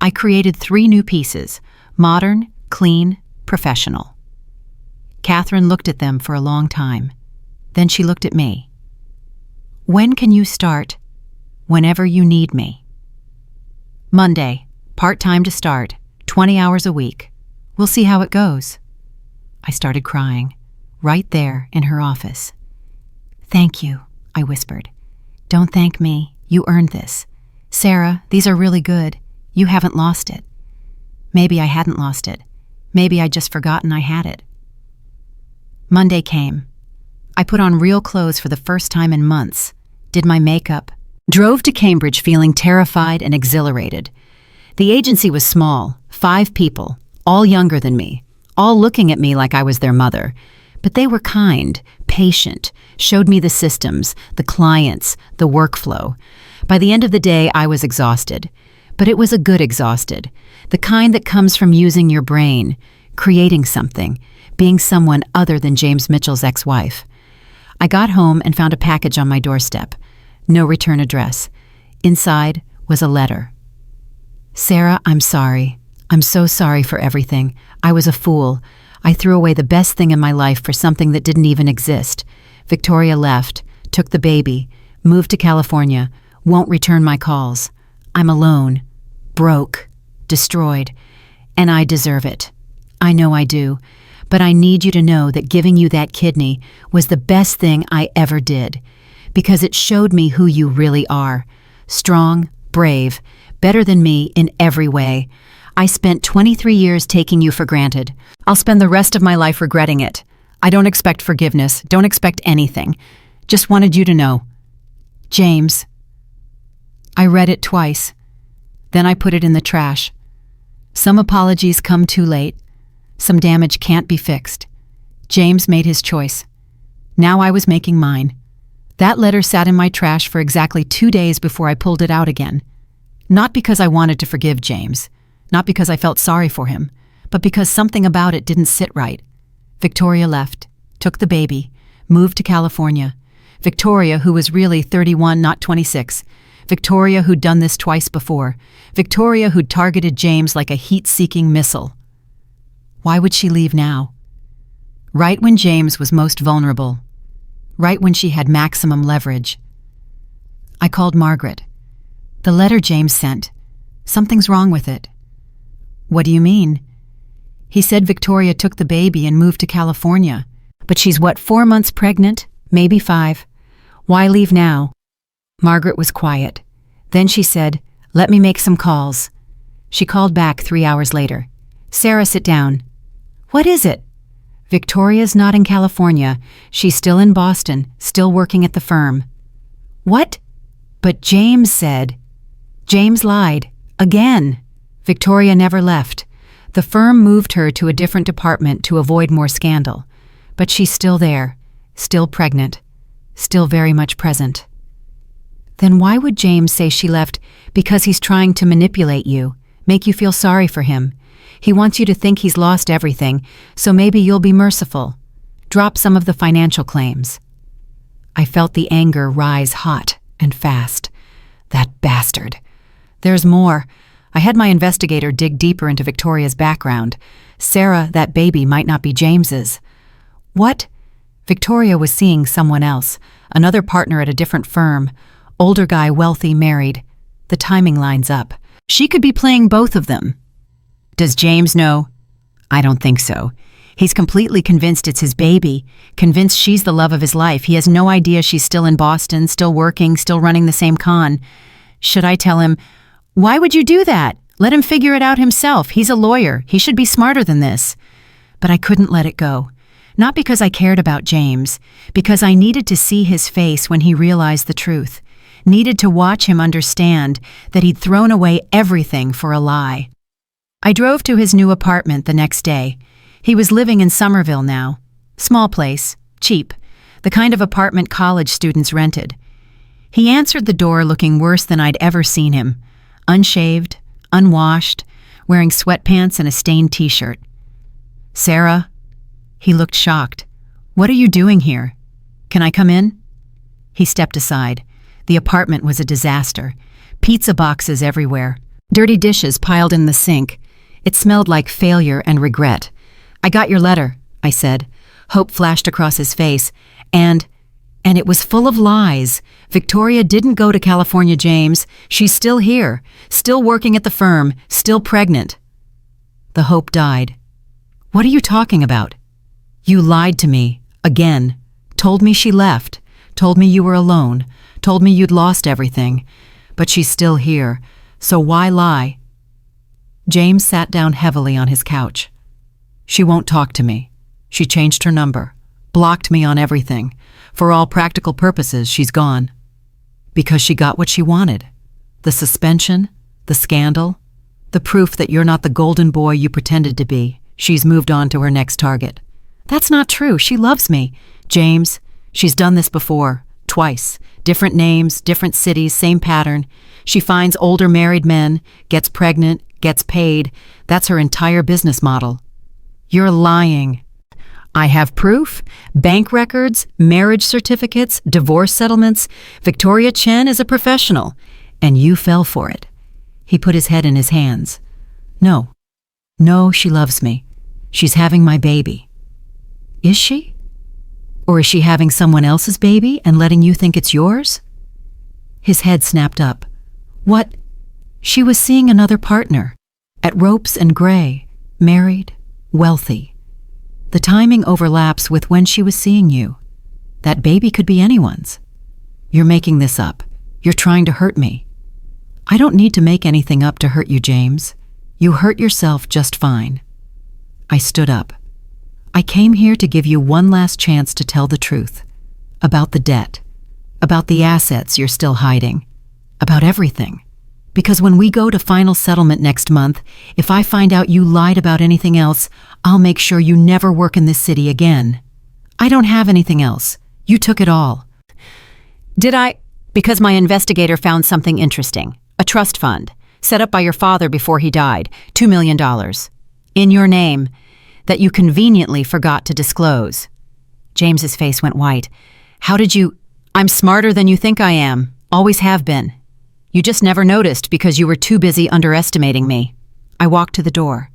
I created 3 new pieces: modern, clean, professional. Catherine looked at them for a long time. Then she looked at me. When can you start? Whenever you need me. Monday, part-time to start, 20 hours a week. We'll see how it goes. I started crying, right there in her office. Thank you, I whispered. Don't thank me. You earned this. Sarah, these are really good. You haven't lost it. Maybe I hadn't lost it. Maybe I'd just forgotten I had it. Monday came. I put on real clothes for the first time in months, did my makeup, drove to Cambridge feeling terrified and exhilarated. The agency was small, 5 people, all younger than me, all looking at me like I was their mother. But they were kind, patient, showed me the systems, the clients, the workflow. By the end of the day, I was exhausted. But it was a good exhausted, the kind that comes from using your brain, creating something, being someone other than James Mitchell's ex-wife. I got home and found a package on my doorstep. No return address. Inside was a letter. Sarah, I'm sorry. I'm so sorry for everything. I was a fool. I threw away the best thing in my life for something that didn't even exist. Victoria left, took the baby, moved to California, won't return my calls. I'm alone, broke, destroyed, and I deserve it. I know I do, but I need you to know that giving you that kidney was the best thing I ever did, because it showed me who you really are. Strong, brave, better than me in every way. I spent 23 years taking you for granted. I'll spend the rest of my life regretting it. I don't expect forgiveness, don't expect anything. Just wanted you to know. James. I read it twice. Then I put it in the trash. Some apologies come too late. Some damage can't be fixed. James made his choice. Now I was making mine. That letter sat in my trash for exactly 2 days before I pulled it out again. Not because I wanted to forgive James, not because I felt sorry for him, but because something about it didn't sit right. Victoria left, took the baby, moved to California. Victoria, who was really 31, not 26. Victoria, who'd done this twice before. Victoria, who'd targeted James like a heat-seeking missile. Why would she leave now? Right when James was most vulnerable. Right when she had maximum leverage. I called Margaret. The letter James sent. Something's wrong with it. What do you mean? He said Victoria took the baby and moved to California. But she's 4 months pregnant? Maybe 5. Why leave now? Margaret was quiet. Then she said, let me make some calls. She called back 3 hours later. Sarah, sit down. What is it? Victoria's not in California. She's still in Boston, still working at the firm. What? But James said. James lied. Again. Victoria never left. The firm moved her to a different department to avoid more scandal. But she's still there, still pregnant, still very much present. Then why would James say she left? Because he's trying to manipulate you, make you feel sorry for him. He wants you to think he's lost everything, so maybe you'll be merciful. Drop some of the financial claims. I felt the anger rise hot and fast. That bastard. There's more. I had my investigator dig deeper into Victoria's background. Sarah, that baby, might not be James's. What? Victoria was seeing someone else, another partner at a different firm. Older guy, wealthy, married. The timing lines up. She could be playing both of them. Does James know? I don't think so. He's completely convinced it's his baby, convinced she's the love of his life. He has no idea she's still in Boston, still working, still running the same con. Should I tell him, why would you do that? Let him figure it out himself. He's a lawyer. He should be smarter than this. But I couldn't let it go. Not because I cared about James, because I needed to see his face when he realized the truth. Needed to watch him understand that he'd thrown away everything for a lie. I drove to his new apartment the next day. He was living in Somerville now. Small place, cheap, the kind of apartment college students rented. He answered the door looking worse than I'd ever seen him. Unshaved, unwashed, wearing sweatpants and a stained t-shirt. "Sarah?" He looked shocked. "What are you doing here? Can I come in?" He stepped aside. The apartment was a disaster. Pizza boxes everywhere. Dirty dishes piled in the sink. It smelled like failure and regret. "I got your letter," I said. Hope flashed across his face. And it was full of lies. Victoria didn't go to California, James. She's still here, still working at the firm, still pregnant. The hope died. "What are you talking about?" "You lied to me, again. Told me she left. Told me you were alone. Told me you'd lost everything. But she's still here, so why lie?" James sat down heavily on his couch. "She won't talk to me. She changed her number, blocked me on everything. For all practical purposes, she's gone. Because she got what she wanted. The suspension, the scandal, the proof that you're not the golden boy you pretended to be. She's moved on to her next target." "That's not true. She loves me." "James, she's done this before. Twice. Different names, different cities, same pattern. She finds older married men, gets pregnant, gets paid. That's her entire business model." "You're lying." "I have proof, bank records, marriage certificates, divorce settlements. Victoria Chen is a professional, and you fell for it." He put his head in his hands. No, she loves me. She's having my baby." "Is she? Or is she having someone else's baby and letting you think it's yours?" His head snapped up. "What?" "She was seeing another partner, at Ropes and Gray, married, wealthy. The timing overlaps with when she was seeing you. That baby could be anyone's. You're making this up. You're trying to hurt me." "I don't need to make anything up to hurt you, James. You hurt yourself just fine." I stood up. "I came here to give you one last chance to tell the truth. About the debt. About the assets you're still hiding. About everything. Because when we go to final settlement next month, if I find out you lied about anything else, I'll make sure you never work in this city again. I don't have anything else. You took it all." "Did I?" "Because my investigator found something interesting. A trust fund, set up by your father before he died, $2 million. In your name, that you conveniently forgot to disclose." James's face went white. "How did you—" "I'm smarter than you think I am. Always have been. You just never noticed because you were too busy underestimating me." I walked to the door.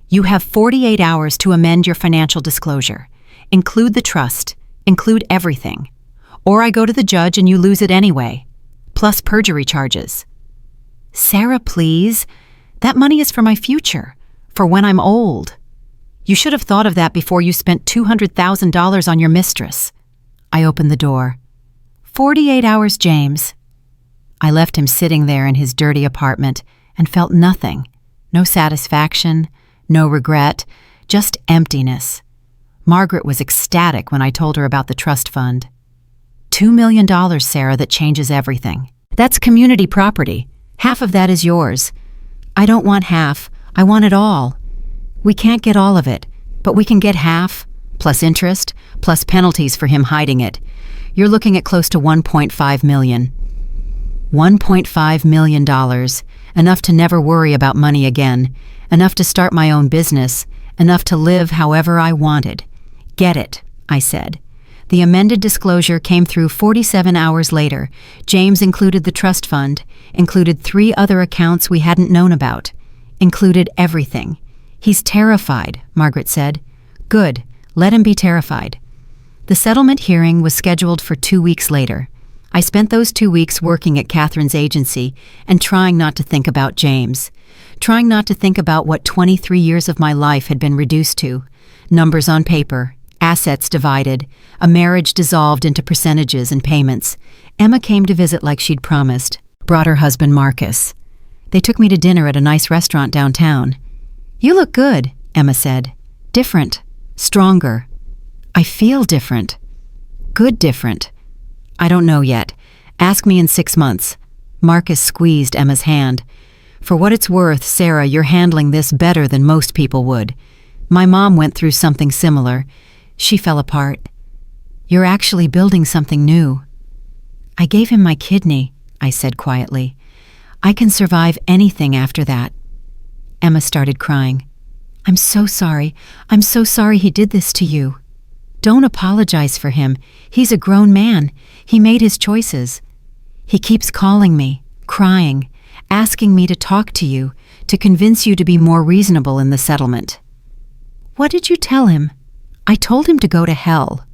"You have 48 hours to amend your financial disclosure. Include the trust. Include everything. Or I go to the judge and you lose it anyway. Plus perjury charges." "Sarah, please. That money is for my future. For when I'm old. You should have thought of that before you spent $200,000 on your mistress." I opened the door. 48 hours, James." I left him sitting there in his dirty apartment and felt nothing. No satisfaction, no regret, just emptiness. Margaret was ecstatic when I told her about the trust fund. $2 million, Sarah, that changes everything. That's community property. Half of that is yours. I don't want half. I want it all. We can't get all of it, but we can get half, plus interest, plus penalties for him hiding it. You're looking at close to $1.5 million. $1.5 million, enough to never worry about money again, enough to start my own business, enough to live however I wanted. Get it, I said. The amended disclosure came through 47 hours later. James included the trust fund, included 3 other accounts we hadn't known about, included everything. "He's terrified," Margaret said. "Good, let him be terrified." The settlement hearing was scheduled for 2 weeks later. I spent those 2 weeks working at Catherine's agency and trying not to think about James, trying not to think about what 23 years of my life had been reduced to. Numbers on paper, assets divided, a marriage dissolved into percentages and payments. Emma came to visit like she'd promised, brought her husband Marcus. They took me to dinner at a nice restaurant downtown. "You look good," Emma said. "Different, stronger." I feel different. Good different. I don't know yet. Ask me in 6 months. Marcus squeezed Emma's hand. For what it's worth, Sarah, you're handling this better than most people would. My mom went through something similar. She fell apart. You're actually building something new. I gave him my kidney, I said quietly. I can survive anything after that. Emma started crying. I'm so sorry. I'm so sorry he did this to you. Don't apologize for him. He's a grown man. He made his choices. He keeps calling me, crying, asking me to talk to you, to convince you to be more reasonable in the settlement. What did you tell him? I told him to go to hell.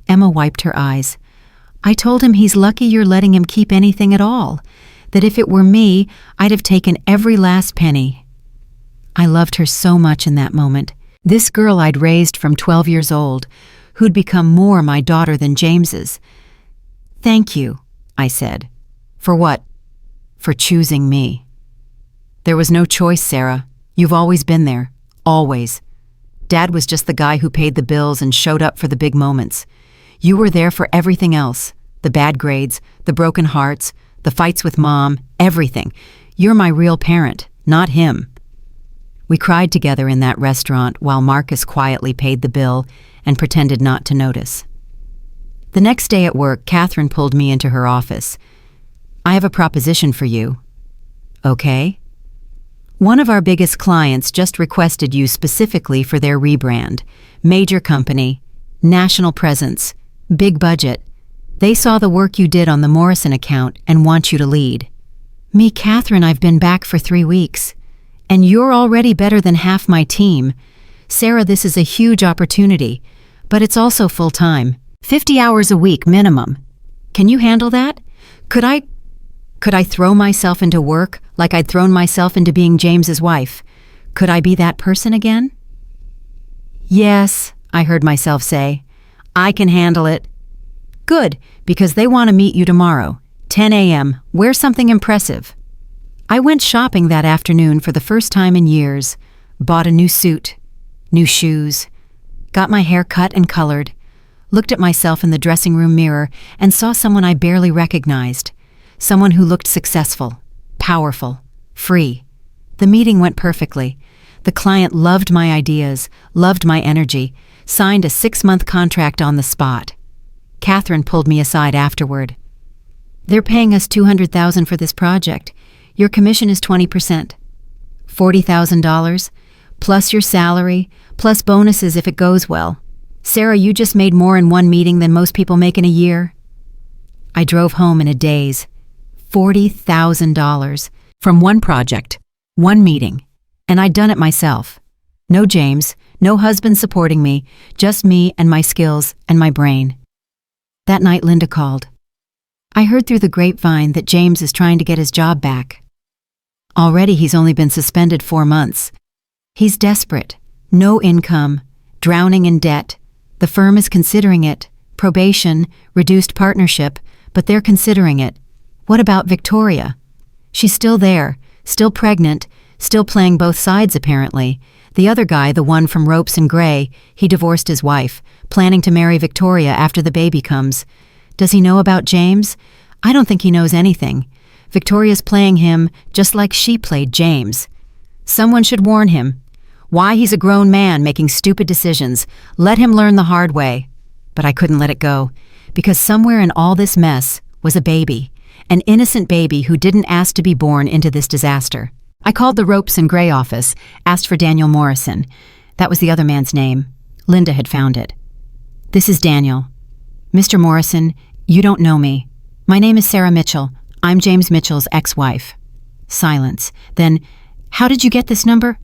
Emma wiped her eyes. I told him he's lucky you're letting him keep anything at all, that if it were me, I'd have taken every last penny. I loved her so much in that moment. This girl I'd raised from 12 years old, who'd become more my daughter than James's. Thank you, I said. For what? For choosing me. There was no choice, Sarah. You've always been there. Always. Dad was just the guy who paid the bills and showed up for the big moments. You were there for everything else. The bad grades, the broken hearts, the fights with Mom, everything. You're my real parent, not him. We cried together in that restaurant while Marcus quietly paid the bill and pretended not to notice. The next day at work, Catherine pulled me into her office. I have a proposition for you. Okay? One of our biggest clients just requested you specifically for their rebrand. Major company, national presence, big budget. They saw the work you did on the Morrison account and want you to lead. Me, Catherine, I've been back for 3 weeks. And you're already better than half my team. Sarah, this is a huge opportunity, but it's also full-time. 50 hours a week minimum. Can you handle that? Could I throw myself into work like I'd thrown myself into being James's wife? Could I be that person again? Yes, I heard myself say. I can handle it. Good, because they want to meet you tomorrow. 10 a.m. Wear something impressive. I went shopping that afternoon for the first time in years, bought a new suit, new shoes, got my hair cut and colored, looked at myself in the dressing room mirror and saw someone I barely recognized, someone who looked successful, powerful, free. The meeting went perfectly. The client loved my ideas, loved my energy, signed a 6-month contract on the spot. Catherine pulled me aside afterward. They're paying us $200,000 for this project. Your commission is 20%. $40,000, plus your salary, plus bonuses if it goes well. Sarah, you just made more in one meeting than most people make in a year. I drove home in a daze. $40,000 from one project, one meeting, and I'd done it myself. No James, no husband supporting me, just me and my skills and my brain. That night Linda called. I heard through the grapevine that James is trying to get his job back. Already he's only been suspended 4 months. He's desperate, no income, drowning in debt. The firm is considering it, probation, reduced partnership, but they're considering it. What about Victoria? She's still there, still pregnant, still playing both sides apparently. The other guy, the one from Ropes and Gray, he divorced his wife, planning to marry Victoria after the baby comes. Does he know about James? I don't think he knows anything. Victoria's playing him just like she played James. Someone should warn him. Why, he's a grown man making stupid decisions. Let him learn the hard way. But I couldn't let it go, because somewhere in all this mess was a baby, an innocent baby who didn't ask to be born into this disaster. I called the Ropes and Gray office, asked for Daniel Morrison. That was the other man's name. Linda had found it. This is Daniel. Mr. Morrison, you don't know me. My name is Sarah Mitchell. I'm James Mitchell's ex-wife. Silence. Then, how did you get this number?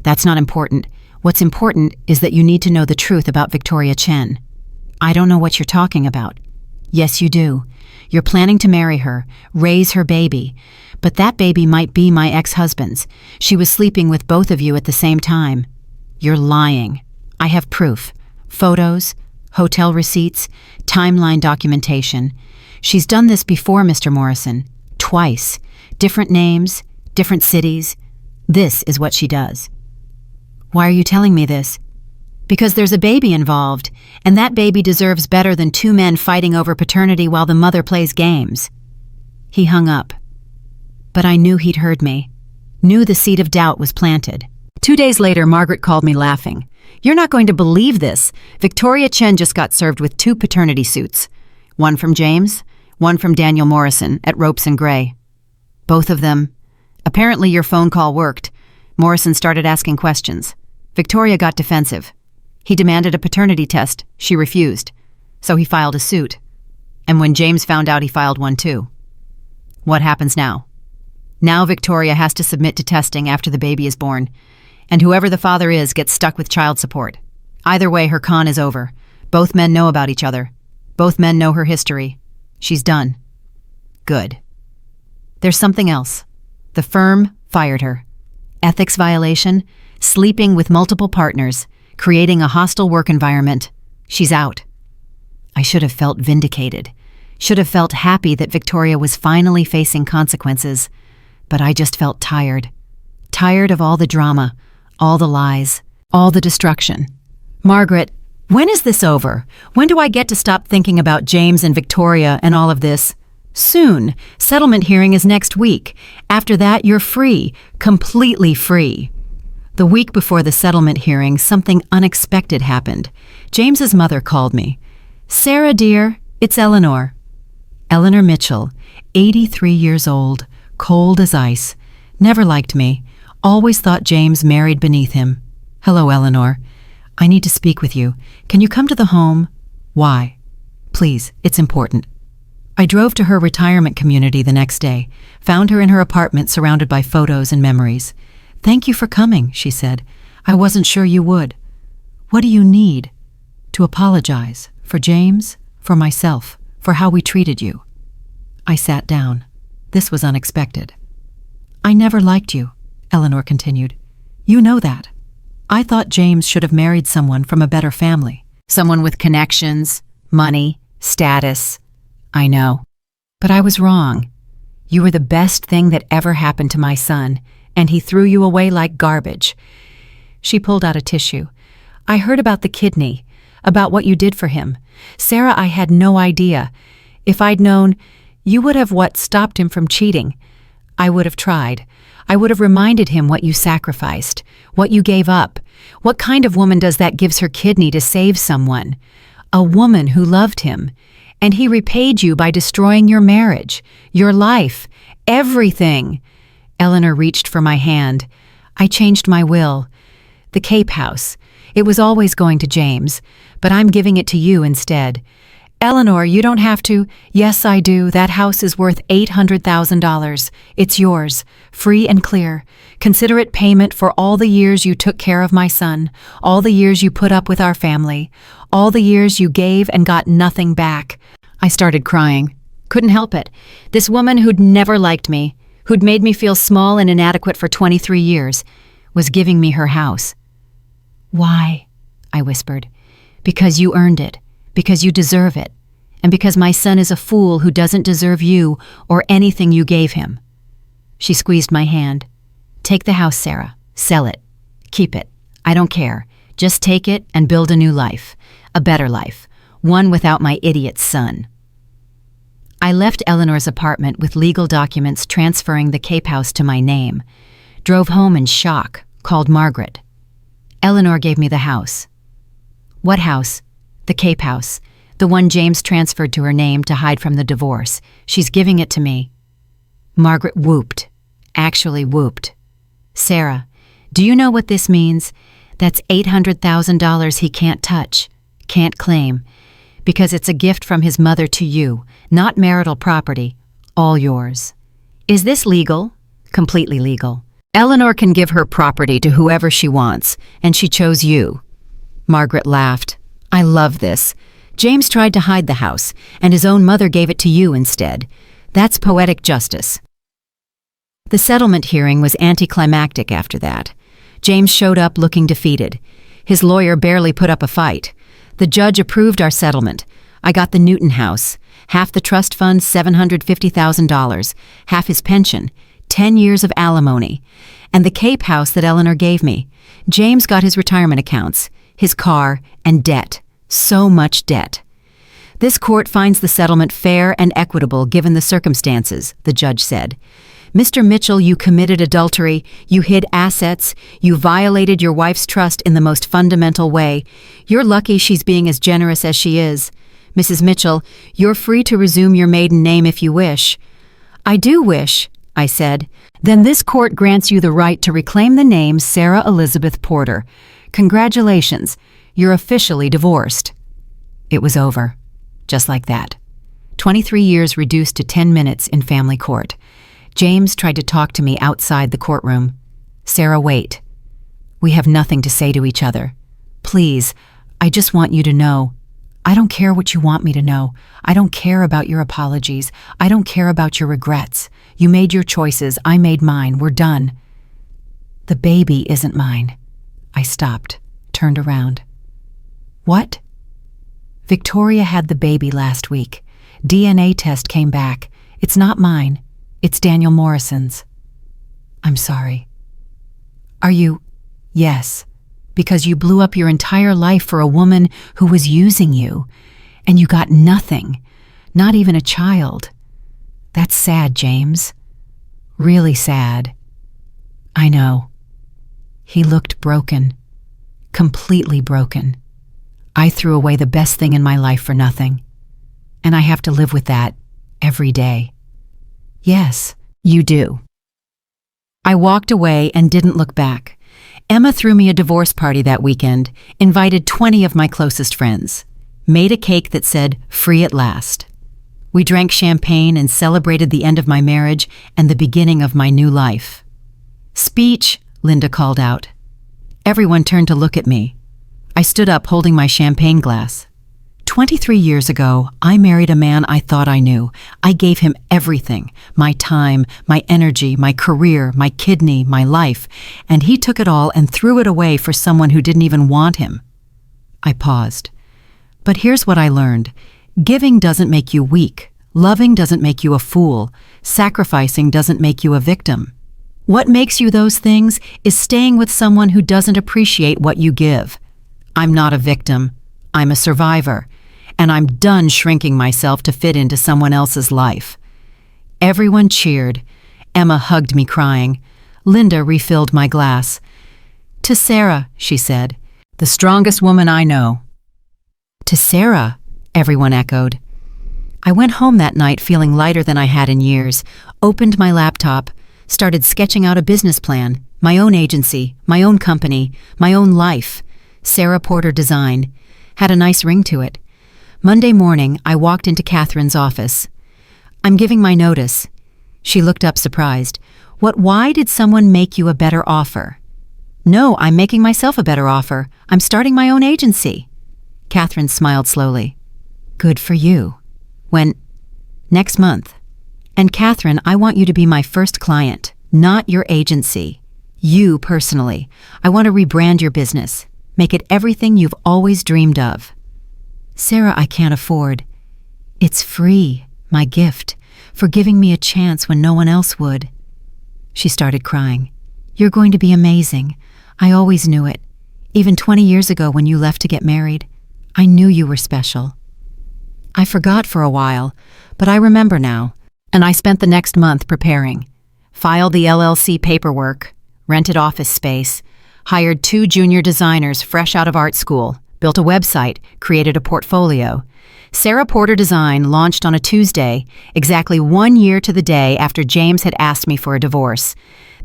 That's not important. What's important is that you need to know the truth about Victoria Chen. I don't know what you're talking about. Yes, you do. You're planning to marry her, raise her baby. But that baby might be my ex-husband's. She was sleeping with both of you at the same time. You're lying. I have proof. Photos, hotel receipts, timeline documentation. She's done this before, Mr. Morrison. Twice. Different names, different cities. This is what she does. Why are you telling me this? Because there's a baby involved, and that baby deserves better than two men fighting over paternity while the mother plays games. He hung up. But I knew he'd heard me. Knew the seed of doubt was planted. 2 days later, Margaret called me laughing. "You're not going to believe this. Victoria Chen just got served with 2 paternity suits. One from James, one from Daniel Morrison at Ropes and Gray. Both of them. Apparently your phone call worked. Morrison started asking questions. Victoria got defensive. He demanded a paternity test. She refused. So he filed a suit. And when James found out, he filed one too. What happens now? Now Victoria has to submit to testing after the baby is born. And whoever the father is gets stuck with child support. Either way, her con is over. Both men know about each other. Both men know her history. She's done. Good. There's something else. The firm fired her. Ethics violation, sleeping with multiple partners, creating a hostile work environment. She's out. I should have felt vindicated. Should have felt happy that Victoria was finally facing consequences. But I just felt tired. Tired of all the drama, all the lies, all the destruction. Margaret, when is this over? When do I get to stop thinking about James and Victoria and all of this? Soon. Settlement hearing is next week. After that, you're free. Completely free. The week before the settlement hearing, something unexpected happened. James's mother called me. "Sarah, dear, it's Eleanor." Eleanor Mitchell, 83 years old, cold as ice. Never liked me. Always thought James married beneath him. "Hello, Eleanor. I need to speak with you. Can you come to the home?" "Why?" "Please, it's important." I drove to her retirement community the next day, found her in her apartment surrounded by photos and memories. "Thank you for coming," she said. "I wasn't sure you would." "What do you need?" "To apologize. For James, for myself, for how we treated you." I sat down. This was unexpected. "I never liked you," Eleanor continued. "You know that. I thought James should have married someone from a better family. Someone with connections, money, status. I know. But I was wrong. You were the best thing that ever happened to my son, and he threw you away like garbage." She pulled out a tissue. "I heard about the kidney, about what you did for him. Sarah, I had no idea. If I'd known, you would have stopped him from cheating. I would have tried. I would have reminded him what you sacrificed, what you gave up. What kind of woman does that gives her kidney to save someone? A woman who loved him. And he repaid you by destroying your marriage, your life, everything." Eleanor reached for my hand. "I changed my will. The Cape House. It was always going to James, but I'm giving it to you instead. Eleanor, you don't have to." "Yes, I do. That house is worth $800,000. It's yours, free and clear. Consider it payment for all the years you took care of my son, all the years you put up with our family, all the years you gave and got nothing back." I started crying. Couldn't help it. This woman who'd never liked me, who'd made me feel small and inadequate for 23 years, was giving me her house. "Why?" I whispered. "Because you earned it. Because you deserve it, and because my son is a fool who doesn't deserve you or anything you gave him." She squeezed my hand. "Take the house, Sarah. Sell it. Keep it. I don't care. Just take it and build a new life, a better life, one without my idiot son." I left Eleanor's apartment with legal documents transferring the Cape House to my name. Drove home in shock, called Margaret. Eleanor gave me the house. "What house?" "The Cape House, the one James transferred to her name to hide from the divorce. She's giving it to me." Margaret whooped, actually whooped. "Sarah, do you know what this means? That's $800,000 he can't touch, can't claim, because it's a gift from his mother to you, not marital property, all yours." "Is this legal?" "Completely legal. Eleanor can give her property to whoever she wants, and she chose you." Margaret laughed. "I love this. James tried to hide the house, and his own mother gave it to you instead. That's poetic justice." The settlement hearing was anticlimactic after that. James showed up looking defeated. His lawyer barely put up a fight. The judge approved our settlement. I got the Newton house, half the trust fund, $750,000, half his pension, 10 years of alimony, and the Cape House that Eleanor gave me. James got his retirement accounts, his car, and debt. So much debt. This court finds the settlement fair and equitable given the circumstances, the judge said. Mr. Mitchell, you committed adultery, you hid assets, you violated your wife's trust in the most fundamental way. You're lucky she's being as generous as she is. Mrs. Mitchell, you're free to resume your maiden name if you wish. I do wish, I said. Then this court grants you the right to reclaim the name Sarah Elizabeth Porter. Congratulations, you're officially divorced. It was over. Just like that. 23 years reduced to 10 minutes in family court. James tried to talk to me outside the courtroom. Sarah, wait. We have nothing to say to each other. Please, I just want you to know. I don't care what you want me to know. I don't care about your apologies. I don't care about your regrets. You made your choices. I made mine. We're done. The baby isn't mine. I stopped, turned around. What? Victoria had the baby last week. DNA test came back. It's not mine. It's Daniel Morrison's. I'm sorry. Are you? Yes. Because you blew up your entire life for a woman who was using you, and you got nothing, not even a child. That's sad, James. Really sad. I know. He looked broken. Completely broken. I threw away the best thing in my life for nothing. And I have to live with that every day. Yes, you do. I walked away and didn't look back. Emma threw me a divorce party that weekend, invited 20 of my closest friends, made a cake that said, "Free at last." We drank champagne and celebrated the end of my marriage and the beginning of my new life. Speech, Linda called out. Everyone turned to look at me. I stood up holding my champagne glass. 23 years ago, I married a man I thought I knew. I gave him everything, my time, my energy, my career, my kidney, my life, and he took it all and threw it away for someone who didn't even want him. I paused. But here's what I learned. Giving doesn't make you weak. Loving doesn't make you a fool. Sacrificing doesn't make you a victim. What makes you those things is staying with someone who doesn't appreciate what you give. I'm not a victim. I'm a survivor. And I'm done shrinking myself to fit into someone else's life. Everyone cheered. Emma hugged me crying. Linda refilled my glass. To Sarah, she said, the strongest woman I know. To Sarah, everyone echoed. I went home that night feeling lighter than I had in years, opened my laptop, started sketching out a business plan, my own agency, my own company, my own life. Sarah Porter Design. Had a nice ring to it. Monday morning, I walked into Catherine's office. I'm giving my notice. She looked up surprised. Why did someone make you a better offer? No, I'm making myself a better offer. I'm starting my own agency. Catherine smiled slowly. Good for you. When? Next month. And Catherine, I want you to be my first client, not your agency. You personally. I want to rebrand your business. Make it everything you've always dreamed of. Sarah, I can't afford. It's free, my gift, for giving me a chance when no one else would. She started crying. You're going to be amazing. I always knew it. Even 20 years ago when you left to get married, I knew you were special. I forgot for a while, but I remember now, and I spent the next month preparing. Filed the LLC paperwork, rented office space, hired 2 junior designers fresh out of art school, built a website, created a portfolio. Sarah Porter Design launched on a Tuesday, exactly 1 year to the day after James had asked me for a divorce.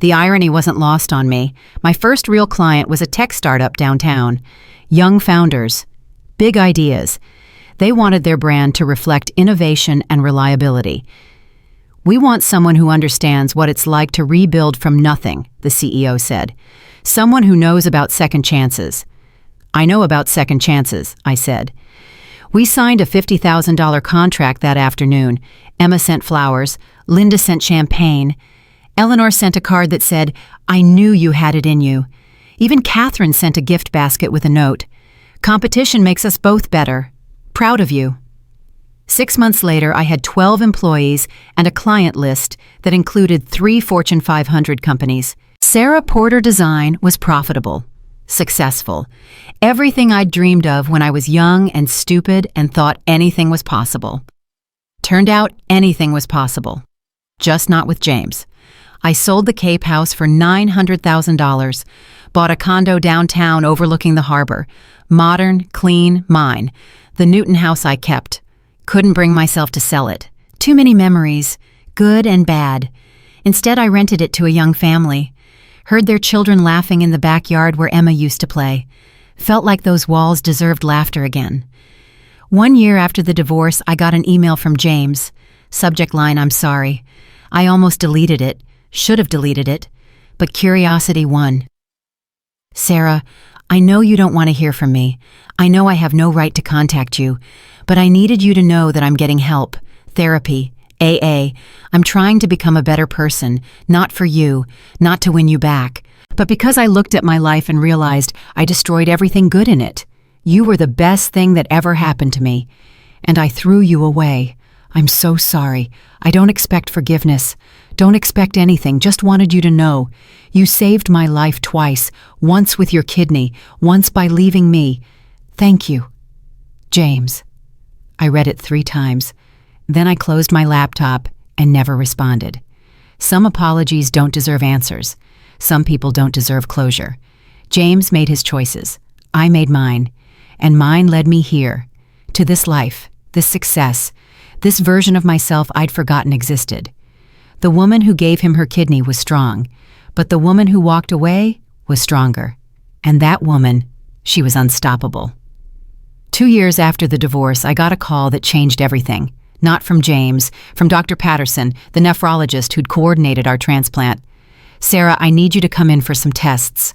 The irony wasn't lost on me. My first real client was a tech startup downtown. Young founders. Big ideas. They wanted their brand to reflect innovation and reliability. We want someone who understands what it's like to rebuild from nothing, the CEO said. Someone who knows about second chances. I know about second chances, I said. We signed a $50,000 contract that afternoon. Emma sent flowers. Linda sent champagne. Eleanor sent a card that said, I knew you had it in you. Even Catherine sent a gift basket with a note. Competition makes us both better. Proud of you. 6 months later, I had 12 employees and a client list that included 3 Fortune 500 companies. Sarah Porter Design was profitable. successful. Everything I'd dreamed of when I was young and stupid and thought anything was possible. Turned out anything was possible. Just not with James. I sold the Cape House for $900,000, bought a condo downtown overlooking the harbor. Modern, clean, mine. The Newton house I kept. Couldn't bring myself to sell it. Too many memories, good and bad. Instead, I rented it to a young family. Heard their children laughing in the backyard where Emma used to play. Felt like those walls deserved laughter again. 1 year after the divorce, I got an email from James. Subject line, "I'm sorry." I almost deleted it. Should have deleted it. But curiosity won. "Sarah, I know you don't want to hear from me. I know I have no right to contact you. But I needed you to know that I'm getting help. Therapy. AA. I'm trying to become a better person, not for you, not to win you back, but because I looked at my life and realized I destroyed everything good in it. You were the best thing that ever happened to me, and I threw you away. I'm so sorry. I don't expect forgiveness. Don't expect anything, just wanted you to know. You saved my life twice, once with your kidney, once by leaving me. Thank you. James." I read it 3 times. Then I closed my laptop and never responded. Some apologies don't deserve answers. Some people don't deserve closure. James made his choices. I made mine. And mine led me here, to this life, this success, this version of myself I'd forgotten existed. The woman who gave him her kidney was strong, but the woman who walked away was stronger. And that woman, she was unstoppable. 2 years after the divorce, I got a call that changed everything. Not from James, from Dr. Patterson, the nephrologist who'd coordinated our transplant. "Sarah, I need you to come in for some tests."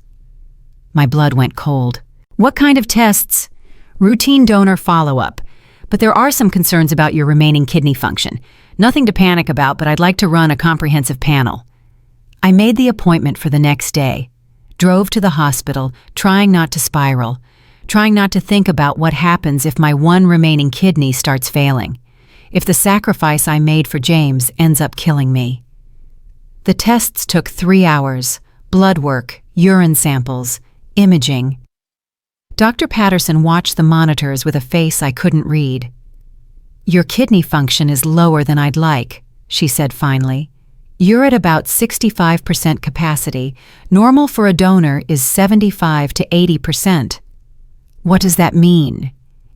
My blood went cold. "What kind of tests?" "Routine donor follow-up. But there are some concerns about your remaining kidney function. Nothing to panic about, but I'd like to run a comprehensive panel." I made the appointment for the next day. Drove to the hospital, trying not to spiral, trying not to think about what happens if my one remaining kidney starts failing. If the sacrifice I made for James ends up killing me. The tests took 3 hours. Blood work, urine samples, imaging. Dr. Patterson watched the monitors with a face I couldn't read. "Your kidney function is lower than I'd like," she said finally. "You're at about 65% capacity. Normal for a donor is 75 to 80%. What does that mean?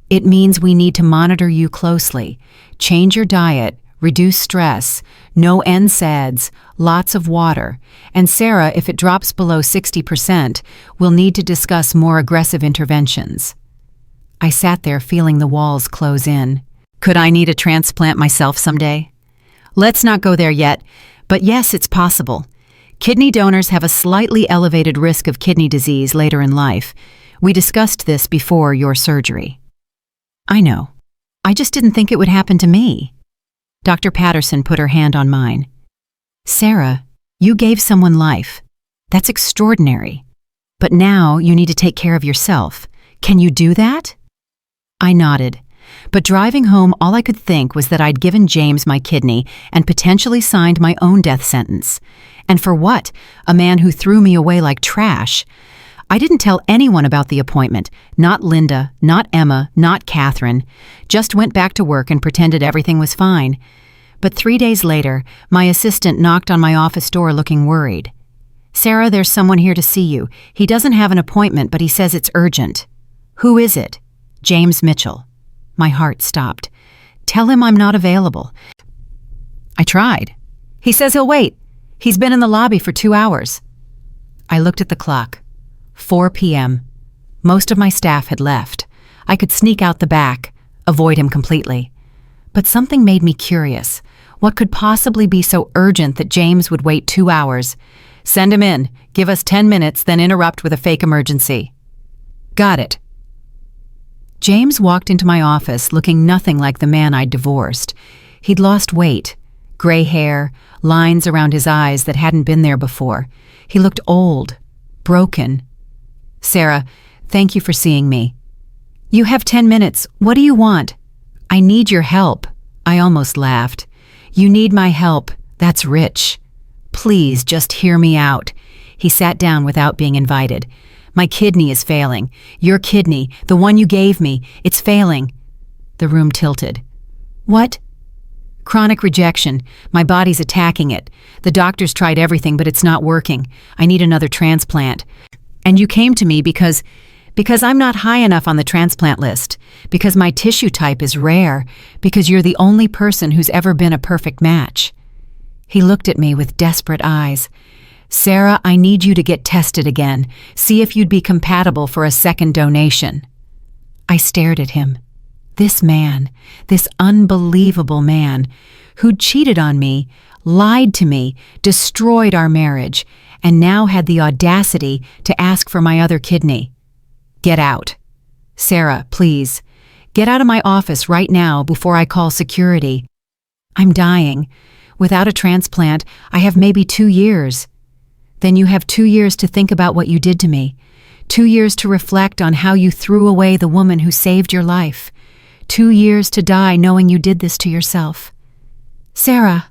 It means we need to monitor you closely, change your diet, reduce stress, no NSAIDs, lots of water, and Sarah, if it drops below 60%, we'll need to discuss more aggressive interventions." I sat there feeling the walls close in. Could I need a transplant myself someday? Let's not go there yet, but yes, it's possible. Kidney donors have a slightly elevated risk of kidney disease later in life. We discussed this before your surgery. I know. I just didn't think it would happen to me. Dr. Patterson put her hand on mine. "Sarah, you gave someone life. That's extraordinary. But now you need to take care of yourself. Can you do that?" I nodded. But driving home, all I could think was that I'd given James my kidney and potentially signed my own death sentence. And for what? A man who threw me away like trash. I didn't tell anyone about the appointment. Not Linda, not Emma, not Catherine. Just went back to work and pretended everything was fine. But 3 days later, my assistant knocked on my office door looking worried. "Sarah, there's someone here to see you. He doesn't have an appointment, but he says it's urgent." "Who is it?" "James Mitchell." My heart stopped. "Tell him I'm not available." I tried. "He says he'll wait. He's been in the lobby for 2 hours. I looked at the clock. 4 p.m. Most of my staff had left. I could sneak out the back, avoid him completely. But something made me curious. What could possibly be so urgent that James would wait 2 hours? "Send him in. Give us 10 minutes, then interrupt with a fake emergency." "Got it." James walked into my office looking nothing like the man I'd divorced. He'd lost weight, gray hair, lines around his eyes that hadn't been there before. He looked old, broken. "Sarah, thank you for seeing me." "You have 10 minutes. What do you want?" "I need your help." I almost laughed. "You need my help. That's rich. Please just hear me out." He sat down without being invited. My kidney is failing. Your kidney, the one you gave me, it's failing." The room tilted. "What?" "Chronic rejection. My body's attacking it. The doctors tried everything, but it's not working. I need another transplant. And you came to me because I'm not high enough on the transplant list, because my tissue type is rare, because you're the only person who's ever been a perfect match." He looked at me with desperate eyes. "Sarah, I need you to get tested again. See if you'd be compatible for a second donation." I stared at him. This man, this unbelievable man, who'd cheated on me, lied to me, destroyed our marriage, and now had the audacity to ask for my other kidney. "Get out. Sarah, please. Get out of my office right now before I call security. I'm dying. Without a transplant, I have maybe 2 years. Then you have 2 years to think about what you did to me. 2 years to reflect on how you threw away the woman who saved your life. 2 years to die knowing you did this to yourself." "Sarah,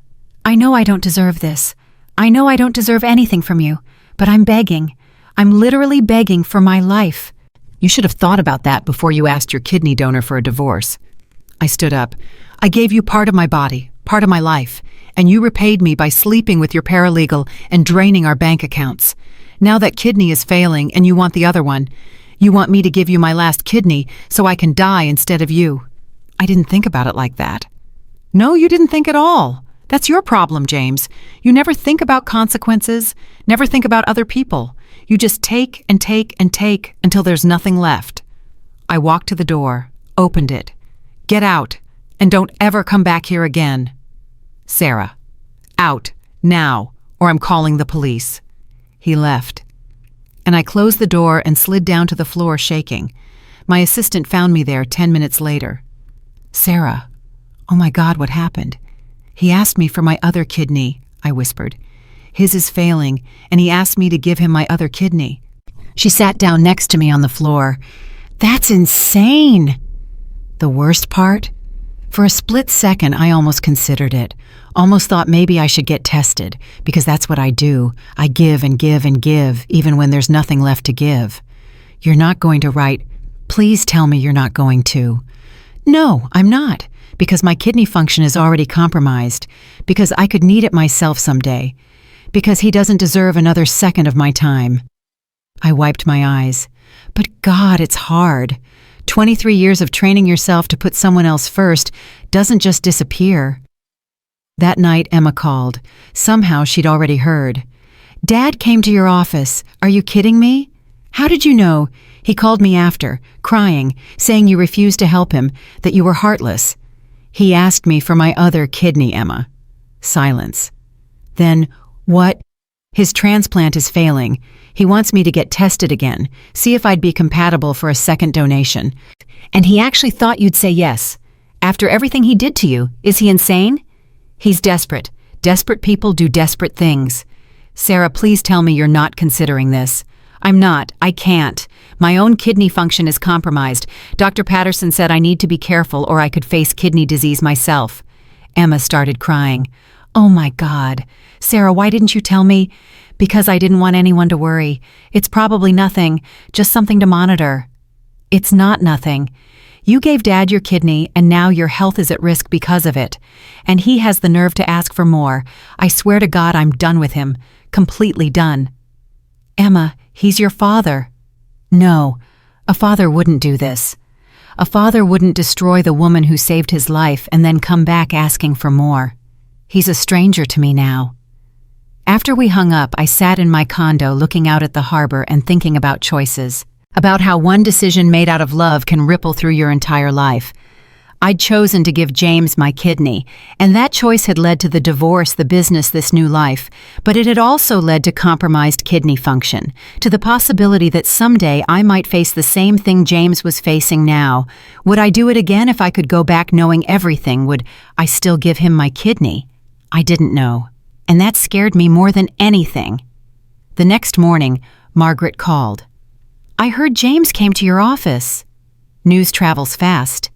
I know I don't deserve this. I know I don't deserve anything from you, but I'm begging. I'm literally begging for my life." "You should have thought about that before you asked your kidney donor for a divorce." I stood up. "I gave you part of my body, part of my life, and you repaid me by sleeping with your paralegal and draining our bank accounts. Now that kidney is failing and you want the other one. You want me to give you my last kidney so I can die instead of you." I didn't think about it like that. "No, you didn't think at all. That's your problem, James. You never think about consequences, never think about other people. You just take and take and take until there's nothing left." I walked to the door, opened it. "Get out, and don't ever come back here again." "Sarah, out, now, or I'm calling the police." He left. And I closed the door and slid down to the floor shaking. My assistant found me there 10 minutes later. "Sarah, oh my God, what happened?" "He asked me for my other kidney," I whispered. "His is failing, and he asked me to give him my other kidney." She sat down next to me on the floor. "That's insane!" The worst part? For a split second, I almost considered it. Almost thought maybe I should get tested, because that's what I do. I give and give and give, even when there's nothing left to give. "You're not going to write, please tell me you're not going to." "No, I'm not, because my kidney function is already compromised, because I could need it myself someday, because he doesn't deserve another second of my time." I wiped my eyes. But God, it's hard. 23 years of training yourself to put someone else first doesn't just disappear. That night, Emma called. Somehow she'd already heard. "Dad came to your office. Are you kidding me?" "How did you know?" "He called me after, crying, saying you refused to help him, that you were heartless." "He asked me for my other kidney, Emma." Silence. Then, "What?" "His transplant is failing. He wants me to get tested again, see if I'd be compatible for a second donation. And he actually thought you'd say yes. After everything he did to you, is he insane?" "He's desperate. Desperate people do desperate things." "Sarah, please tell me you're not considering this." "I'm not. I can't. My own kidney function is compromised. Dr. Patterson said I need to be careful or I could face kidney disease myself." Emma started crying. "Oh my God. Sarah, why didn't you tell me?" "Because I didn't want anyone to worry. It's probably nothing, just something to monitor." "It's not nothing. You gave Dad your kidney and now your health is at risk because of it. And he has the nerve to ask for more. I swear to God I'm done with him. Completely done." "Emma, he's your father." "No, a father wouldn't do this. A father wouldn't destroy the woman who saved his life and then come back asking for more. He's a stranger to me now." After we hung up, I sat in my condo looking out at the harbor and thinking about choices, about how one decision made out of love can ripple through your entire life. I'd chosen to give James my kidney, and that choice had led to the divorce, the business, this new life, but it had also led to compromised kidney function, to the possibility that someday I might face the same thing James was facing now. Would I do it again if I could go back knowing everything? Would I still give him my kidney? I didn't know, and that scared me more than anything. The next morning, Margaret called. "I heard James came to your office." News travels fast.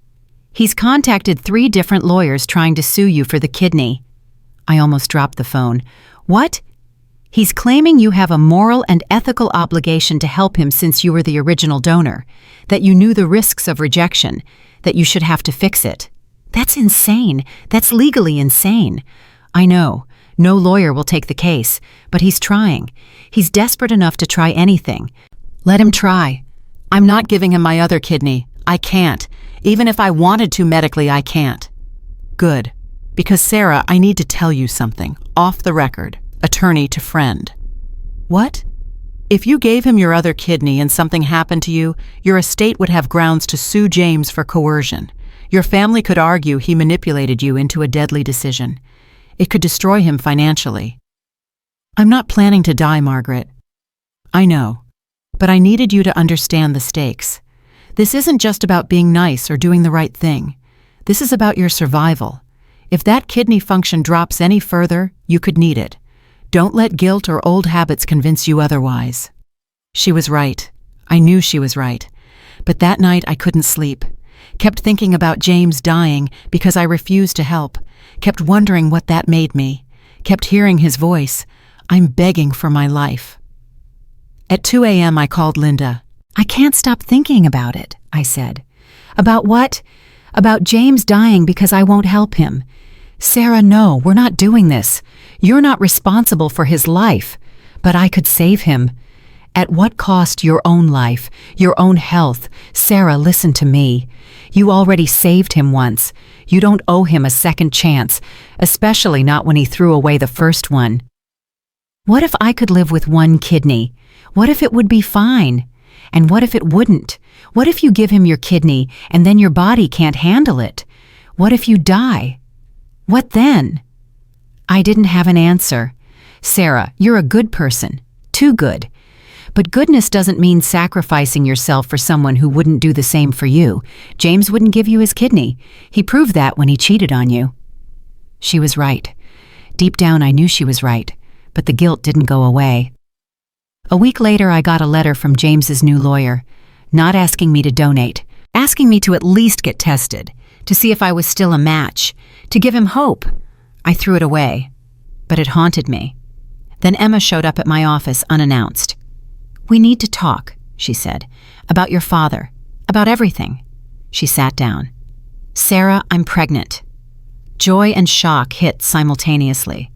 "He's contacted 3 different lawyers trying to sue you for the kidney." I almost dropped the phone. "What?" He's claiming you have a moral and ethical obligation to help him since you were the original donor, that you knew the risks of rejection, that you should have to fix it. That's insane. That's legally insane. I know. No lawyer will take the case, but he's trying. He's desperate enough to try anything. Let him try. I'm not giving him my other kidney. I can't. Even if I wanted to medically, I can't. Good. Because Sarah, I need to tell you something. Off the record. Attorney to friend. What? If you gave him your other kidney and something happened to you, your estate would have grounds to sue James for coercion. Your family could argue he manipulated you into a deadly decision. It could destroy him financially. I'm not planning to die, Margaret. I know. But I needed you to understand the stakes. This isn't just about being nice or doing the right thing. This is about your survival. If that kidney function drops any further, you could need it. Don't let guilt or old habits convince you otherwise. She was right. I knew she was right. But that night I couldn't sleep. Kept thinking about James dying because I refused to help. Kept wondering what that made me. Kept hearing his voice. I'm begging for my life. At 2 a.m. I called Linda. I can't stop thinking about it, I said. About what? About James dying because I won't help him. Sarah, no, we're not doing this. You're not responsible for his life. But I could save him. At what cost? Your own life, your own health. Sarah, listen to me. You already saved him once. You don't owe him a second chance, especially not when he threw away the first one. What if I could live with one kidney? What if it would be fine? And what if it wouldn't? What if you give him your kidney and then your body can't handle it? What if you die? What then? I didn't have an answer. Sarah, you're a good person. Too good. But goodness doesn't mean sacrificing yourself for someone who wouldn't do the same for you. James wouldn't give you his kidney. He proved that when he cheated on you. She was right. Deep down I knew she was right, but the guilt didn't go away. A week later I got a letter from James's new lawyer, not asking me to donate, asking me to at least get tested, to see if I was still a match, to give him hope. I threw it away, but it haunted me. Then Emma showed up at my office unannounced. We need to talk, she said, about your father, about everything. She sat down. Sarah, I'm pregnant. Joy and shock hit simultaneously.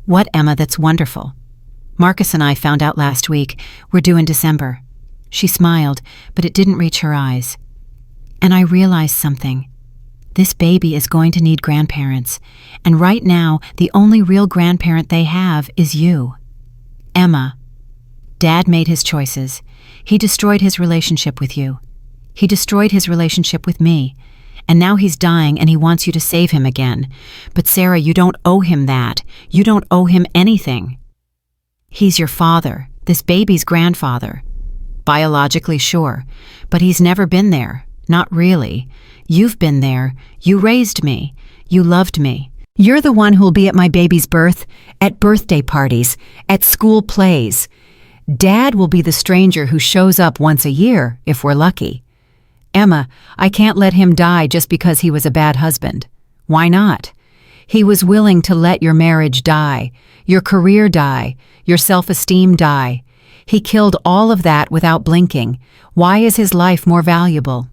What, Emma? That's wonderful. Marcus and I found out last week. We're due in December. She smiled, but it didn't reach her eyes. And I realized something. This baby is going to need grandparents, and right now the only real grandparent they have is you. Emma, Dad made his choices. He destroyed his relationship with you. He destroyed his relationship with me. And now he's dying and he wants you to save him again. But Sarah, you don't owe him that. You don't owe him anything. He's your father, this baby's grandfather. Biologically, sure, but he's never been there. Not really. You've been there. You raised me. You loved me. You're the one who'll be at my baby's birth, at birthday parties, at school plays. Dad will be the stranger who shows up once a year, if we're lucky. Emma, I can't let him die just because he was a bad husband. Why not? He was willing to let your marriage die, your career die, your self-esteem die. He killed all of that without blinking. Why is his life more valuable?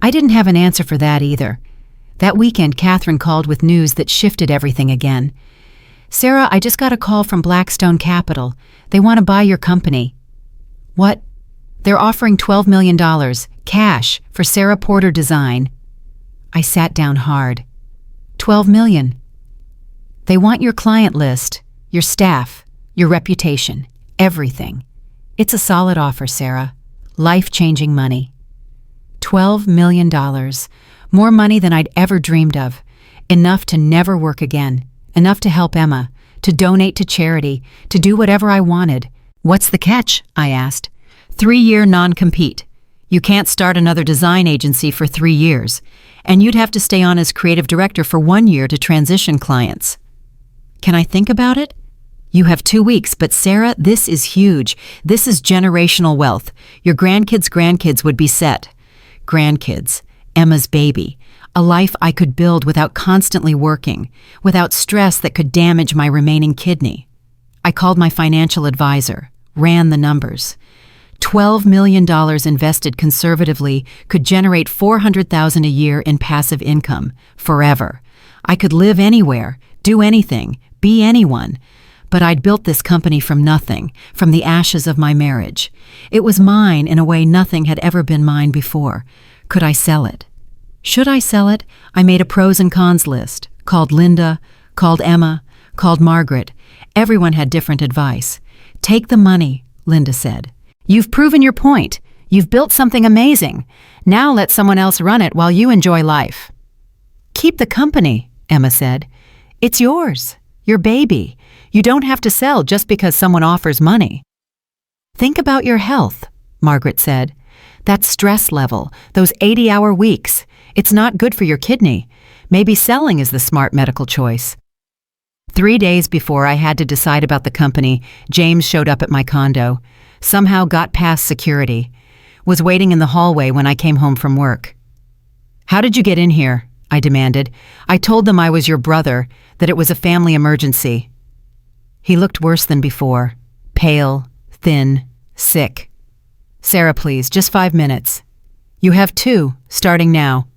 I didn't have an answer for that either. That weekend, Catherine called with news that shifted everything again. Sarah, I just got a call from Blackstone Capital. They want to buy your company. What? They're offering $12 million, cash, for Sarah Porter Design. I sat down hard. $12 million. They want your client list, your staff, your reputation, everything. It's a solid offer, Sarah. Life-changing money. $12 million. More money than I'd ever dreamed of. Enough to never work again. Enough to help Emma, to donate to charity, to do whatever I wanted. What's the catch? I asked. 3-year non-compete. You can't start another design agency for 3 years, and you'd have to stay on as creative director for 1 year to transition clients. Can I think about it? You have 2 weeks, but Sarah, this is huge. This is generational wealth. Your grandkids' would be set. Grandkids, Emma's baby, a life I could build without constantly working, without stress that could damage my remaining kidney. I called my financial advisor, ran the numbers. $12 million invested conservatively could generate $400,000 a year in passive income, forever. I could live anywhere, do anything, be anyone. But I'd built this company from nothing, from the ashes of my marriage. It was mine in a way nothing had ever been mine before. Could I sell it? Should I sell it? I made a pros and cons list, called Linda, called Emma, called Margaret. Everyone had different advice. Take the money, Linda said. You've proven your point. You've built something amazing. Now let someone else run it while you enjoy life. Keep the company, Emma said. It's yours, your baby. You don't have to sell just because someone offers money. Think about your health, Margaret said. That stress level, those 80-hour weeks, it's not good for your kidney. Maybe selling is the smart medical choice. 3 days before I had to decide about the company, James showed up at my condo. Somehow got past security. Was waiting in the hallway when I came home from work. How did you get in here? I demanded. I told them I was your brother, that it was a family emergency. He looked worse than before. Pale, thin, sick. Sarah, please, just 5 minutes. You have 2, starting now.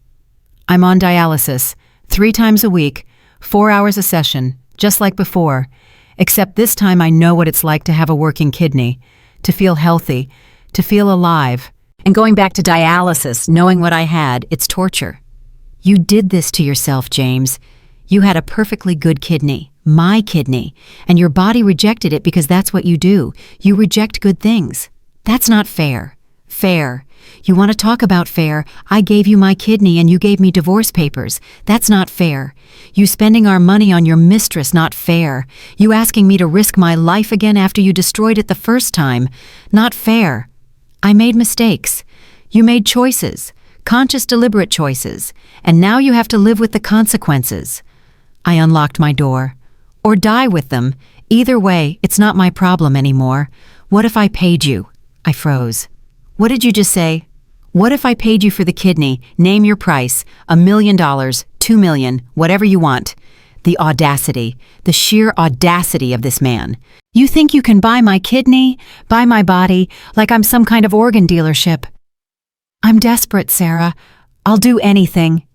I'm on dialysis, 3 times a week, 4 hours a session, just like before, except this time I know what it's like to have a working kidney, to feel healthy, to feel alive. And going back to dialysis, knowing what I had, it's torture. You did this to yourself, James. You had a perfectly good kidney, my kidney, and your body rejected it because that's what you do. You reject good things. That's not fair. Fair. You want to talk about fair? I gave you my kidney and you gave me divorce papers. That's not fair. You spending our money on your mistress, not fair. You asking me to risk my life again after you destroyed it the first time. Not fair. I made mistakes. You made choices. Conscious, deliberate choices. And now you have to live with the consequences. I unlocked my door. Or die with them. Either way, it's not my problem anymore. What if I paid you? I froze. What did you just say? What if I paid you for the kidney? Name your price. $1 million, $2 million, whatever you want. The audacity, the sheer audacity of this man. You think you can buy my kidney, buy my body, like I'm some kind of organ dealership? I'm desperate, Sarah. I'll do anything.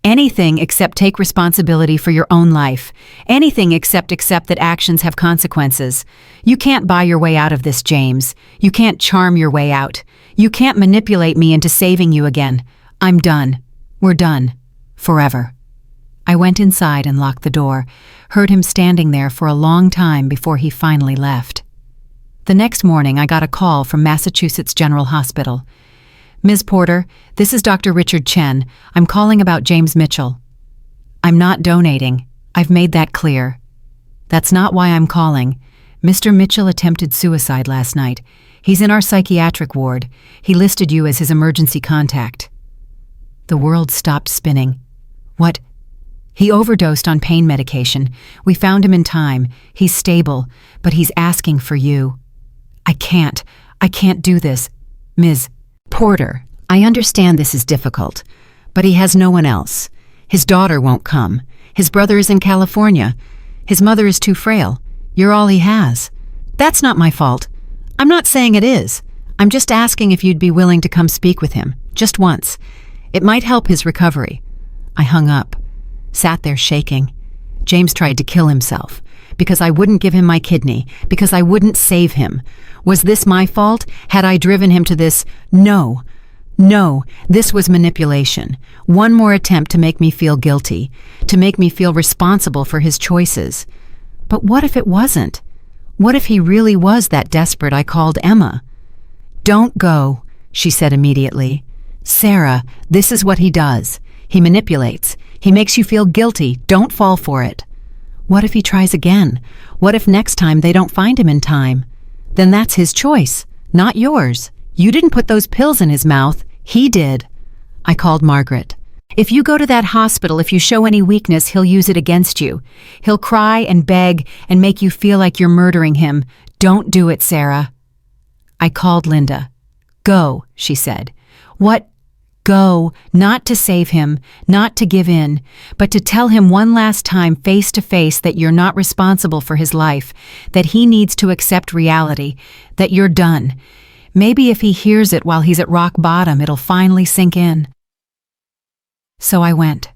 Anything except take responsibility for your own life. Anything except accept that actions have consequences. You can't buy your way out of this, James. You can't charm your way out. You can't manipulate me into saving you again. I'm done. We're done. Forever. I went inside and locked the door, heard him standing there for a long time before he finally left. The next morning I got a call from Massachusetts General Hospital. Ms. Porter, this is Dr. Richard Chen. I'm calling about James Mitchell. I'm not donating. I've made that clear. That's not why I'm calling. Mr. Mitchell attempted suicide last night. He's in our psychiatric ward. He listed you as his emergency contact. The world stopped spinning. What? He overdosed on pain medication. We found him in time. He's stable, but he's asking for you. I can't do this. Ms. Porter, I understand this is difficult, but he has no one else. His daughter won't come. His brother is in California. His mother is too frail. You're all he has. That's not my fault. I'm not saying it is. I'm just asking if you'd be willing to come speak with him, just once. It might help his recovery. I hung up, sat there shaking. James tried to kill himself, because I wouldn't give him my kidney, because I wouldn't save him. Was this my fault? Had I driven him to this? No. No, this was manipulation. One more attempt to make me feel guilty, to make me feel responsible for his choices. But what if it wasn't? What if he really was that desperate I called Emma? Don't go, she said immediately. Sarah, this is what he does. He manipulates. He makes you feel guilty. Don't fall for it. What if he tries again? What if next time they don't find him in time? Then that's his choice, not yours. You didn't put those pills in his mouth. He did. I called Margaret. If you go to that hospital, if you show any weakness, he'll use it against you. He'll cry and beg and make you feel like you're murdering him. Don't do it, Sarah. I called Linda. Go, she said. What? Go, not to save him, not to give in, but to tell him one last time face to face that you're not responsible for his life, that he needs to accept reality, that you're done. Maybe if he hears it while he's at rock bottom, it'll finally sink in. So I went.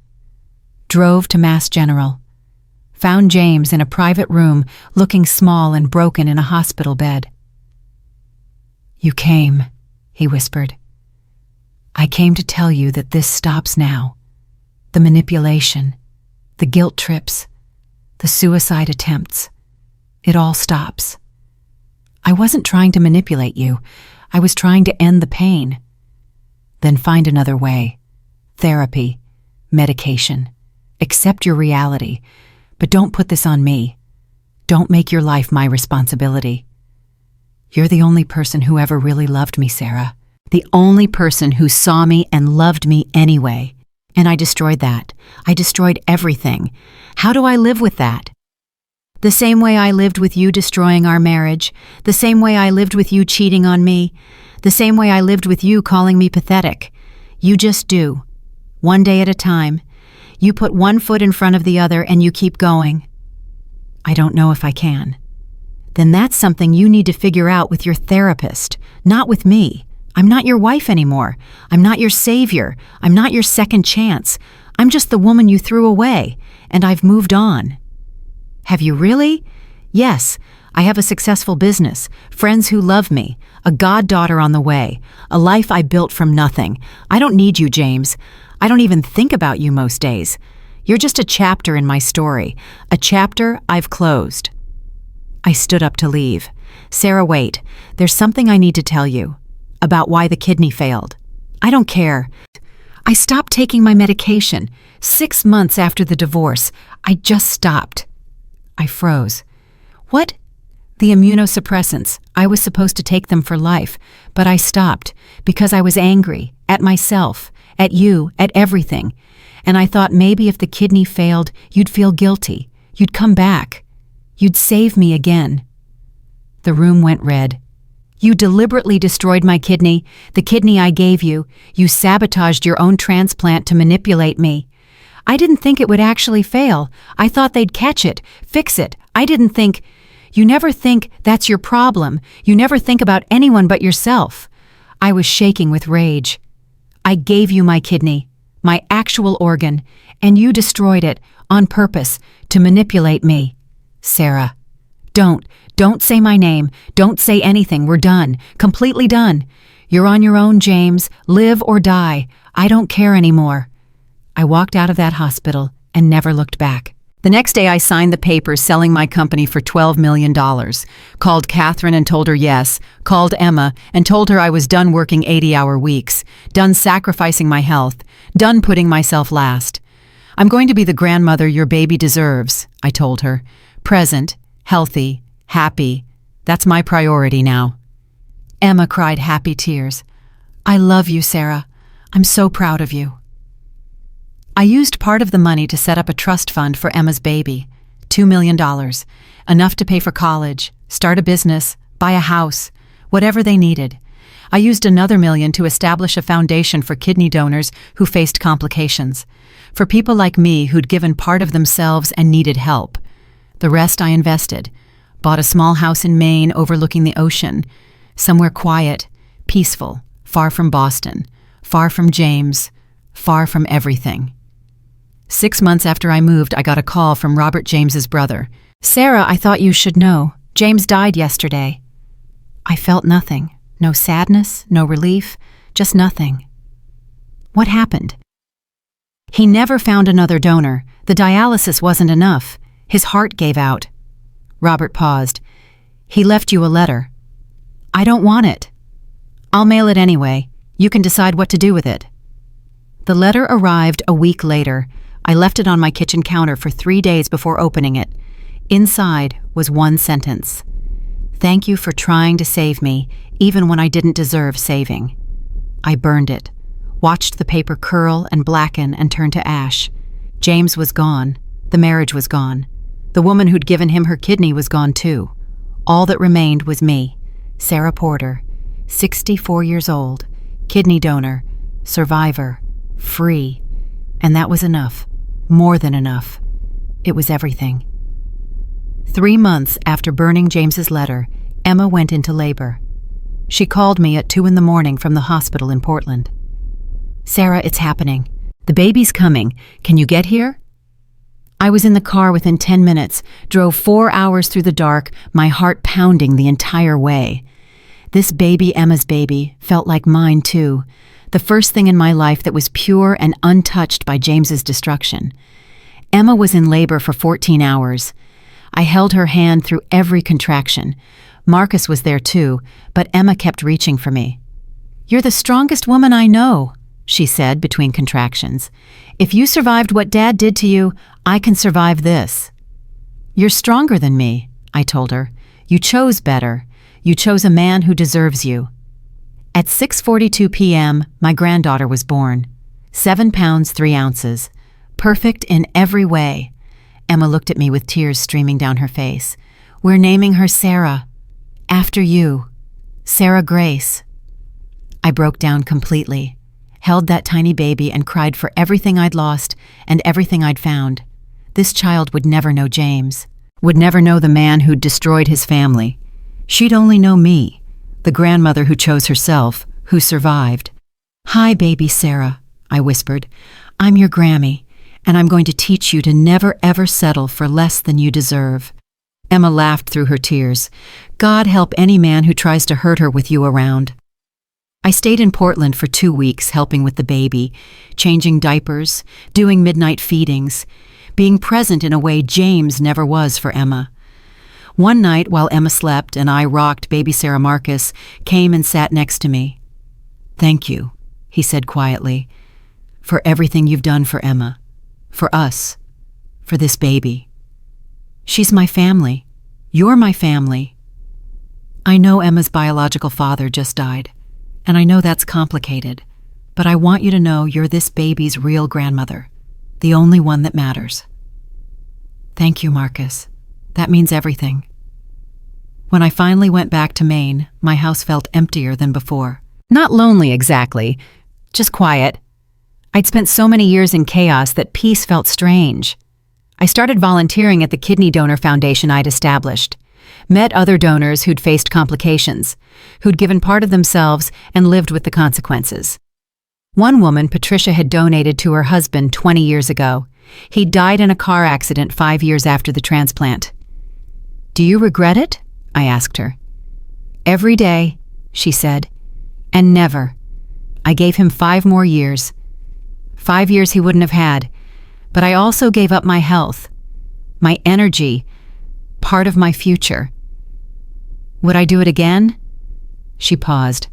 Drove to Mass General. Found James in a private room, looking small and broken in a hospital bed. "You came," he whispered. "I came to tell you that this stops now. The manipulation, the guilt trips, the suicide attempts. It all stops. I wasn't trying to manipulate you. I was trying to end the pain. Then find another way. Therapy, medication. Accept your reality. But don't put this on me. Don't make your life my responsibility. You're the only person who ever really loved me, Sarah. The only person who saw me and loved me anyway. And I destroyed that. I destroyed everything. How do I live with that? The same way I lived with you destroying our marriage. The same way I lived with you cheating on me. The same way I lived with you calling me pathetic. You just do. One day at a time. You put one foot in front of the other and you keep going. I don't know if I can. Then that's something you need to figure out with your therapist, not with me. I'm not your wife anymore. I'm not your savior. I'm not your second chance. I'm just the woman you threw away, and I've moved on. Have you really? Yes, I have a successful business, friends who love me, a goddaughter on the way, a life I built from nothing. I don't need you, James. I don't even think about you most days. You're just a chapter in my story, a chapter I've closed. I stood up to leave. Sarah, wait. There's something I need to tell you. About why the kidney failed. I don't care. I stopped taking my medication. 6 months after the divorce, I just stopped. I froze. What? The immunosuppressants. I was supposed to take them for life, but I stopped because I was angry at myself, at you, at everything. And I thought maybe if the kidney failed, you'd feel guilty. You'd come back. You'd save me again. The room went red. You deliberately destroyed my kidney, the kidney I gave you. You sabotaged your own transplant to manipulate me. I didn't think it would actually fail. I thought they'd catch it, fix it. I didn't think... You never think that's your problem. You never think about anyone but yourself. I was shaking with rage. I gave you my kidney, my actual organ, and you destroyed it on purpose to manipulate me. Sarah, Don't say my name. Don't say anything. We're done. Completely done. You're on your own, James. Live or die. I don't care anymore. I walked out of that hospital and never looked back. The next day I signed the papers selling my company for $12 million. Called Catherine and told her yes. Called Emma and told her I was done working 80-hour weeks. Done sacrificing my health. Done putting myself last. I'm going to be the grandmother your baby deserves, I told her. Present, healthy, happy. That's my priority now. Emma cried happy tears. I love you, Sarah. I'm so proud of you. I used part of the money to set up a trust fund for Emma's baby, $2 million, enough to pay for college, start a business, buy a house, whatever they needed. I used another $1 million to establish a foundation for kidney donors who faced complications, for people like me who'd given part of themselves and needed help. The rest I invested, bought a small house in Maine overlooking the ocean, somewhere quiet, peaceful, far from Boston, far from James, far from everything. 6 months after I moved, I got a call from Robert James's brother. Sarah, I thought you should know. James died yesterday. I felt nothing. No sadness, no relief, just nothing. What happened? He never found another donor. The dialysis wasn't enough. His heart gave out. Robert paused. He left you a letter. I don't want it. I'll mail it anyway. You can decide what to do with it. The letter arrived a week later. I left it on my kitchen counter for 3 days before opening it. Inside was one sentence. Thank you for trying to save me, even when I didn't deserve saving. I burned it, watched the paper curl and blacken and turn to ash. James was gone. The marriage was gone. The woman who'd given him her kidney was gone too. All that remained was me, Sarah Porter, 64 years old, kidney donor, survivor, free. And that was enough. More than enough. It was everything. 3 months after burning James's letter, Emma went into labor. She called me at 2 a.m. from the hospital in Portland. "Sarah, it's happening. The baby's coming. Can you get here?" I was in the car within 10 minutes, drove 4 hours through the dark, my heart pounding the entire way. This baby, Emma's baby, felt like mine too. The first thing in my life that was pure and untouched by James's destruction. Emma was in labor for 14 hours. I held her hand through every contraction. Marcus was there too, but Emma kept reaching for me. "You're the strongest woman I know," she said between contractions. "If you survived what Dad did to you, I can survive this." "You're stronger than me," I told her. "You chose better. You chose a man who deserves you." At 6:42 p.m., my granddaughter was born. 7 pounds 3 ounces. Perfect in every way. Emma looked at me with tears streaming down her face. "We're naming her Sarah. After you. Sarah Grace." I broke down completely, held that tiny baby and cried for everything I'd lost and everything I'd found. This child would never know James, would never know the man who'd destroyed his family. She'd only know me, the grandmother who chose herself, who survived. "Hi, baby Sarah," I whispered. "I'm your Grammy, and I'm going to teach you to never ever settle for less than you deserve." Emma laughed through her tears. "God help any man who tries to hurt her with you around." I stayed in Portland for 2 weeks helping with the baby, changing diapers, doing midnight feedings, being present in a way James never was for Emma. One night while Emma slept and I rocked baby Sarah, Marcus came and sat next to me. "Thank you," he said quietly, "for everything you've done for Emma, for us, for this baby. She's my family. You're my family. I know Emma's biological father just died, and I know that's complicated, but I want you to know you're this baby's real grandmother, the only one that matters." "Thank you, Marcus. That means everything." When I finally went back to Maine, my house felt emptier than before. Not lonely exactly, just quiet. I'd spent so many years in chaos that peace felt strange. I started volunteering at the kidney donor foundation I'd established. Met other donors who'd faced complications, who'd given part of themselves and lived with the consequences. One woman, Patricia, had donated to her husband 20 years ago. He died in a car accident 5 years after the transplant. "Do you regret it?" I asked her. "Every day," she said, "and never. I gave him 5 more years. 5 years he wouldn't have had, but I also gave up my health, my energy, part of my future. Would I do it again?" She paused.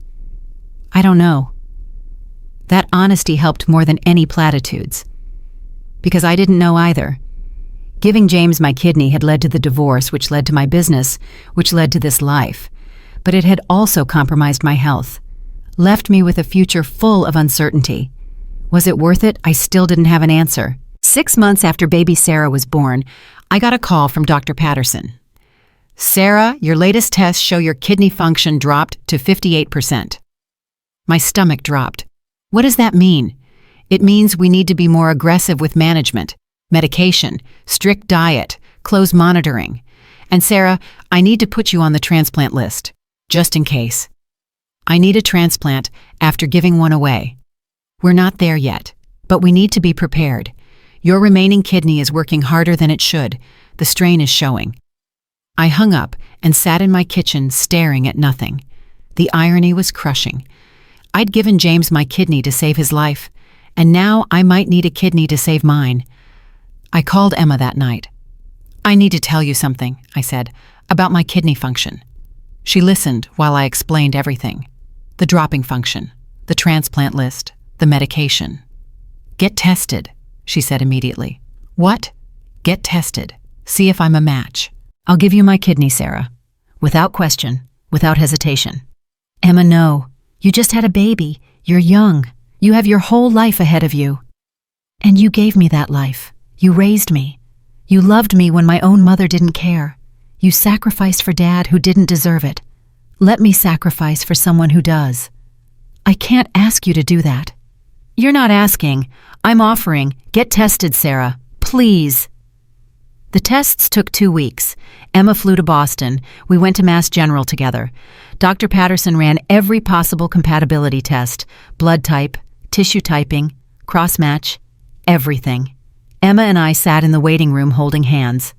"I don't know." That honesty helped more than any platitudes. Because I didn't know either. Giving James my kidney had led to the divorce, which led to my business, which led to this life. But it had also compromised my health, left me with a future full of uncertainty. Was it worth it? I still didn't have an answer. 6 months after baby Sarah was born, I got a call from Dr. Patterson. "Sarah, your latest tests show your kidney function dropped to 58%. My stomach dropped. "What does that mean?" "It means we need to be more aggressive with management, medication, strict diet, close monitoring. And Sarah, I need to put you on the transplant list, just in case. I need a transplant after giving one away. We're not there yet, but we need to be prepared. Your remaining kidney is working harder than it should. The strain is showing." I hung up and sat in my kitchen staring at nothing. The irony was crushing. I'd given James my kidney to save his life, and now I might need a kidney to save mine. I called Emma that night. "I need to tell you something," I said, "about my kidney function." She listened while I explained everything. The dropping function, the transplant list, the medication. "Get tested," she said immediately. "What?" "Get tested. See if I'm a match. I'll give you my kidney, Sarah. Without question, without hesitation." "Emma, no. You just had a baby. You're young. You have your whole life ahead of you. And you gave me that life. You raised me. You loved me when my own mother didn't care. You sacrificed for Dad who didn't deserve it. Let me sacrifice for someone who does. I can't ask you to do that. You're not asking. I'm offering. Get tested, Sarah. Please. The tests took 2 weeks. Emma flew to Boston. We went to Mass General together. Dr. Patterson ran every possible compatibility test: blood type, tissue typing, cross-match, everything. Emma and I sat in the waiting room holding hands.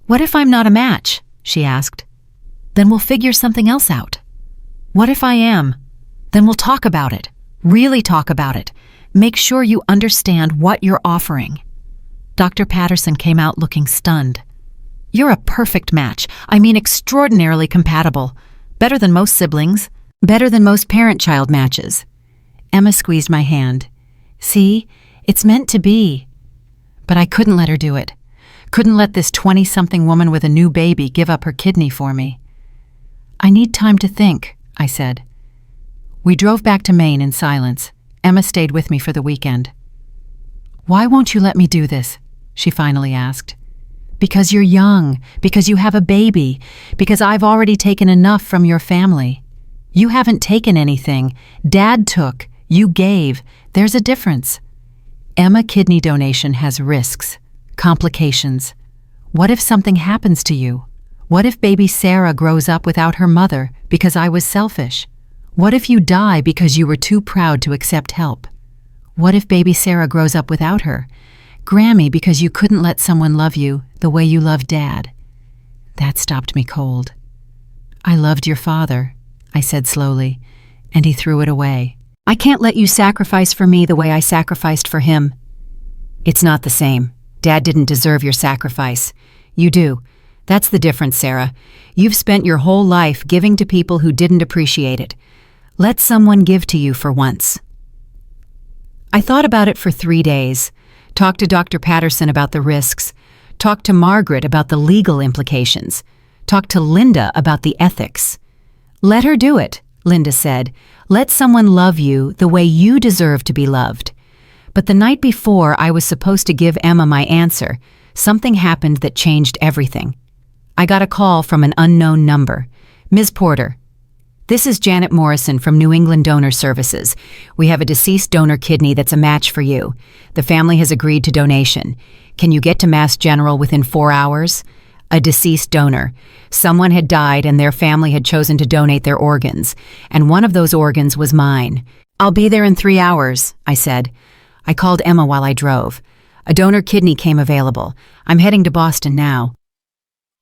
What if I'm not a match? She asked. Then we'll figure something else out. What if I am? Then we'll talk about it. Really talk about it. Make sure you understand what you're offering. Dr. Patterson came out looking stunned. You're a perfect match. I mean, extraordinarily compatible. Better than most siblings. Better than most parent-child matches. Emma squeezed my hand. See, it's meant to be. But I couldn't let her do it. Couldn't let this 20-something woman with a new baby give up her kidney for me. I need time to think, I said. We drove back to Maine in silence. Emma stayed with me for the weekend. Why won't you let me do this? She finally asked. Because you're young, because you have a baby, because I've already taken enough from your family. You haven't taken anything. Dad took. You gave. There's a difference. Emma, kidney donation has risks, complications. What if something happens to you? What if baby Sarah grows up without her mother because I was selfish? What if you die because you were too proud to accept help? What if baby Sarah grows up without her? Grammy, because you couldn't let someone love you the way you loved Dad. That stopped me cold. I loved your father, I said slowly, and he threw it away. I can't let you sacrifice for me the way I sacrificed for him. It's not the same. Dad didn't deserve your sacrifice. You do. That's the difference, Sarah. You've spent your whole life giving to people who didn't appreciate it. Let someone give to you for once. I thought about it for 3 days. Talked to Dr. Patterson about the risks. Talked to Margaret about the legal implications. Talked to Linda about the ethics. Let her do it, Linda said. Let someone love you the way you deserve to be loved. But the night before I was supposed to give Emma my answer, something happened that changed everything. I got a call from an unknown number. Ms. Porter, this is Janet Morrison from New England Donor Services. We have a deceased donor kidney that's a match for you. The family has agreed to donation. Can you get to Mass General within 4 hours? A deceased donor. Someone had died and their family had chosen to donate their organs, and one of those organs was mine. I'll be there in 3 hours, I said. I called Emma while I drove. A donor kidney came available. I'm heading to Boston now.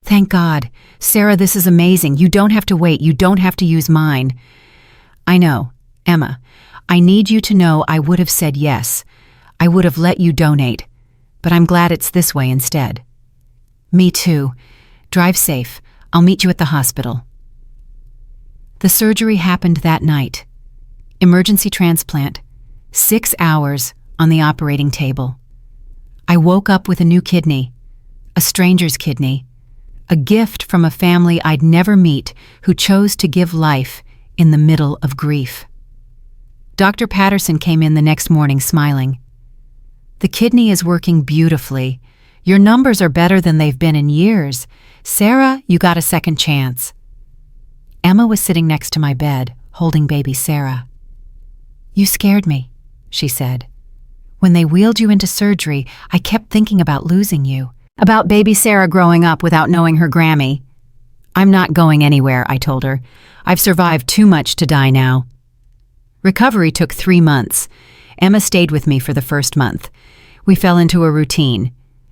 Thank God. Sarah, this is amazing. You don't have to wait. You don't have to use mine. I know. Emma, I need you to know I would have said yes. I would have let you donate. But I'm glad it's this way instead. Me too. Drive safe. I'll meet you at the hospital. The surgery happened that night. Emergency transplant. 6 hours on the operating table. I woke up with a new kidney. A stranger's kidney. A gift from a family I'd never meet who chose to give life in the middle of grief. Dr. Patterson came in the next morning smiling. The kidney is working beautifully. Your numbers are better than they've been in years. Sarah, you got a second chance. Emma was sitting next to my bed, holding baby Sarah. You scared me, she said. When they wheeled you into surgery, I kept thinking about losing you. About baby Sarah growing up without knowing her Grammy. I'm not going anywhere, I told her. I've survived too much to die now. Recovery took 3 months. Emma stayed with me for the first month. We fell into a routine.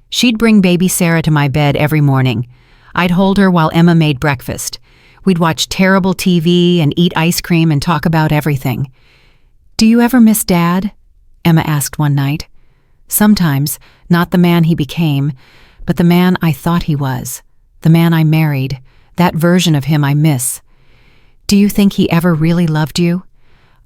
She'd bring baby Sarah to my bed every morning. I'd hold her while Emma made breakfast. We'd watch terrible TV and eat ice cream and talk about everything. Do you ever miss Dad? Emma asked one night. Sometimes, not the man he became, but the man I thought he was, the man I married, that version of him I miss. Do you think he ever really loved you?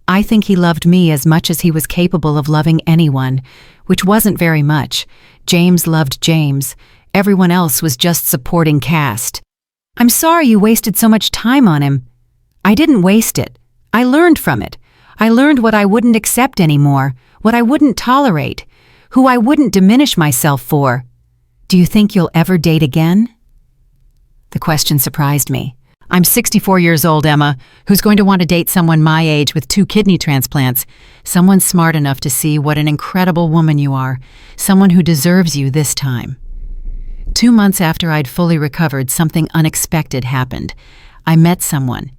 I think he loved me as much as he was capable of loving anyone, which wasn't very much. James loved James. Everyone else was just supporting cast. I'm sorry you wasted so much time on him. I didn't waste it. I learned from it. I learned what I wouldn't accept anymore, what I wouldn't tolerate, who I wouldn't diminish myself for. Do you think you'll ever date again? The question surprised me. I'm 64 years old, Emma. Who's going to want to date someone my age with 2 kidney transplants? Someone smart enough to see what an incredible woman you are. Someone who deserves you this time. 2 months after I'd fully recovered, something unexpected happened. I met someone.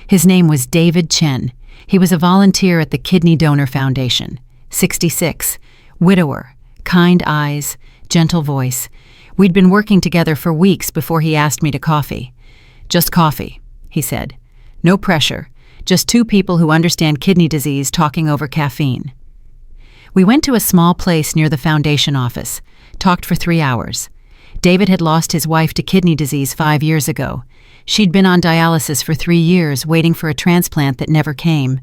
His name was David Chen. He was a volunteer at the Kidney Donor Foundation. 66. Widower. Kind eyes. Gentle voice. We'd been working together for weeks before he asked me to coffee. Just coffee, he said. No pressure. Just 2 people who understand kidney disease talking over caffeine. We went to a small place near the foundation office, talked for 3 hours. David had lost his wife to kidney disease 5 years ago. She'd been on dialysis for 3 years, waiting for a transplant that never came.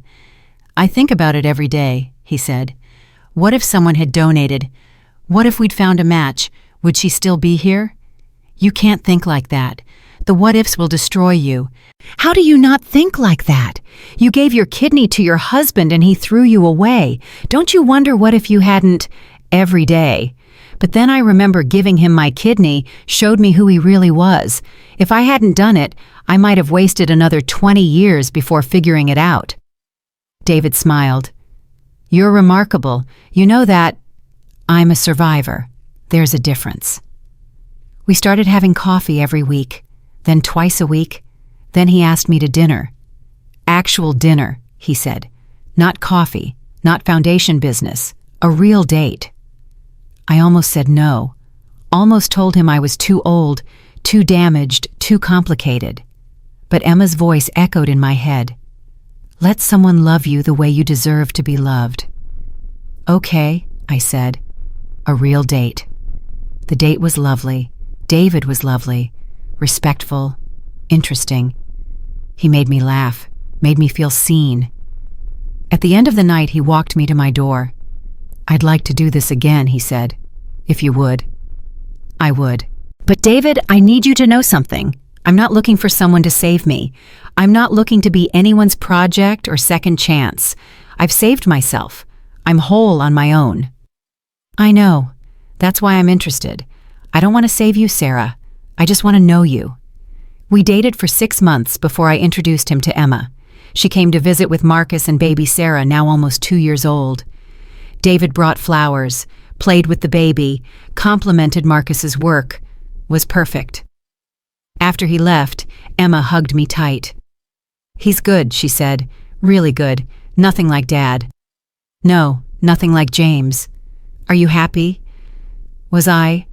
I think about it every day, he said. What if someone had donated? What if we'd found a match? Would she still be here? You can't think like that. The what-ifs will destroy you. How do you not think like that? You gave your kidney to your husband and he threw you away. Don't you wonder what if you hadn't? Every day. But then I remember giving him my kidney showed me who he really was. If I hadn't done it, I might have wasted another 20 years before figuring it out. David smiled. You're remarkable. You know that. I'm a survivor. There's a difference. We started having coffee every week. Then twice a week. Then he asked me to dinner. Actual dinner, he said. Not coffee, not foundation business. A real date. I almost said no. Almost told him I was too old, too damaged, too complicated. But Emma's voice echoed in my head. Let someone love you the way you deserve to be loved. Okay, I said. A real date. The date was lovely. David was lovely. Respectful, interesting. He made me laugh, made me feel seen. At the end of the night, he walked me to my door. I'd like to do this again, he said. If you would. I would. But David, I need you to know something. I'm not looking for someone to save me. I'm not looking to be anyone's project or second chance. I've saved myself. I'm whole on my own. I know. That's why I'm interested. I don't want to save you, Sarah. I just want to know you. We dated for 6 months before I introduced him to Emma. She came to visit with Marcus and baby Sarah, now almost 2 years old. David brought flowers, played with the baby, complimented Marcus's work, was perfect. After he left, Emma hugged me tight. He's good, she said. Really good. Nothing like Dad. No, nothing like James. Are you happy? Was I?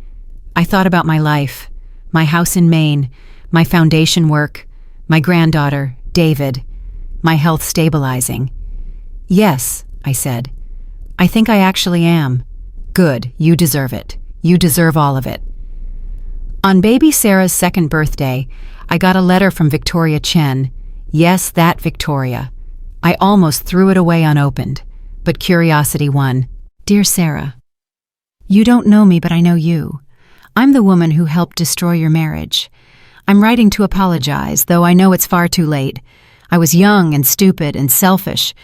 I thought about my life. My house in Maine, my foundation work, my granddaughter, David, my health stabilizing. Yes, I said. I think I actually am. Good, you deserve it. You deserve all of it. On baby Sarah's 2nd birthday, I got a letter from Victoria Chen. Yes, that Victoria. I almost threw it away unopened, but curiosity won. Dear Sarah, you don't know me, but I know you. I'm the woman who helped destroy your marriage. I'm writing to apologize, though I know it's far too late. I was young and stupid and selfish.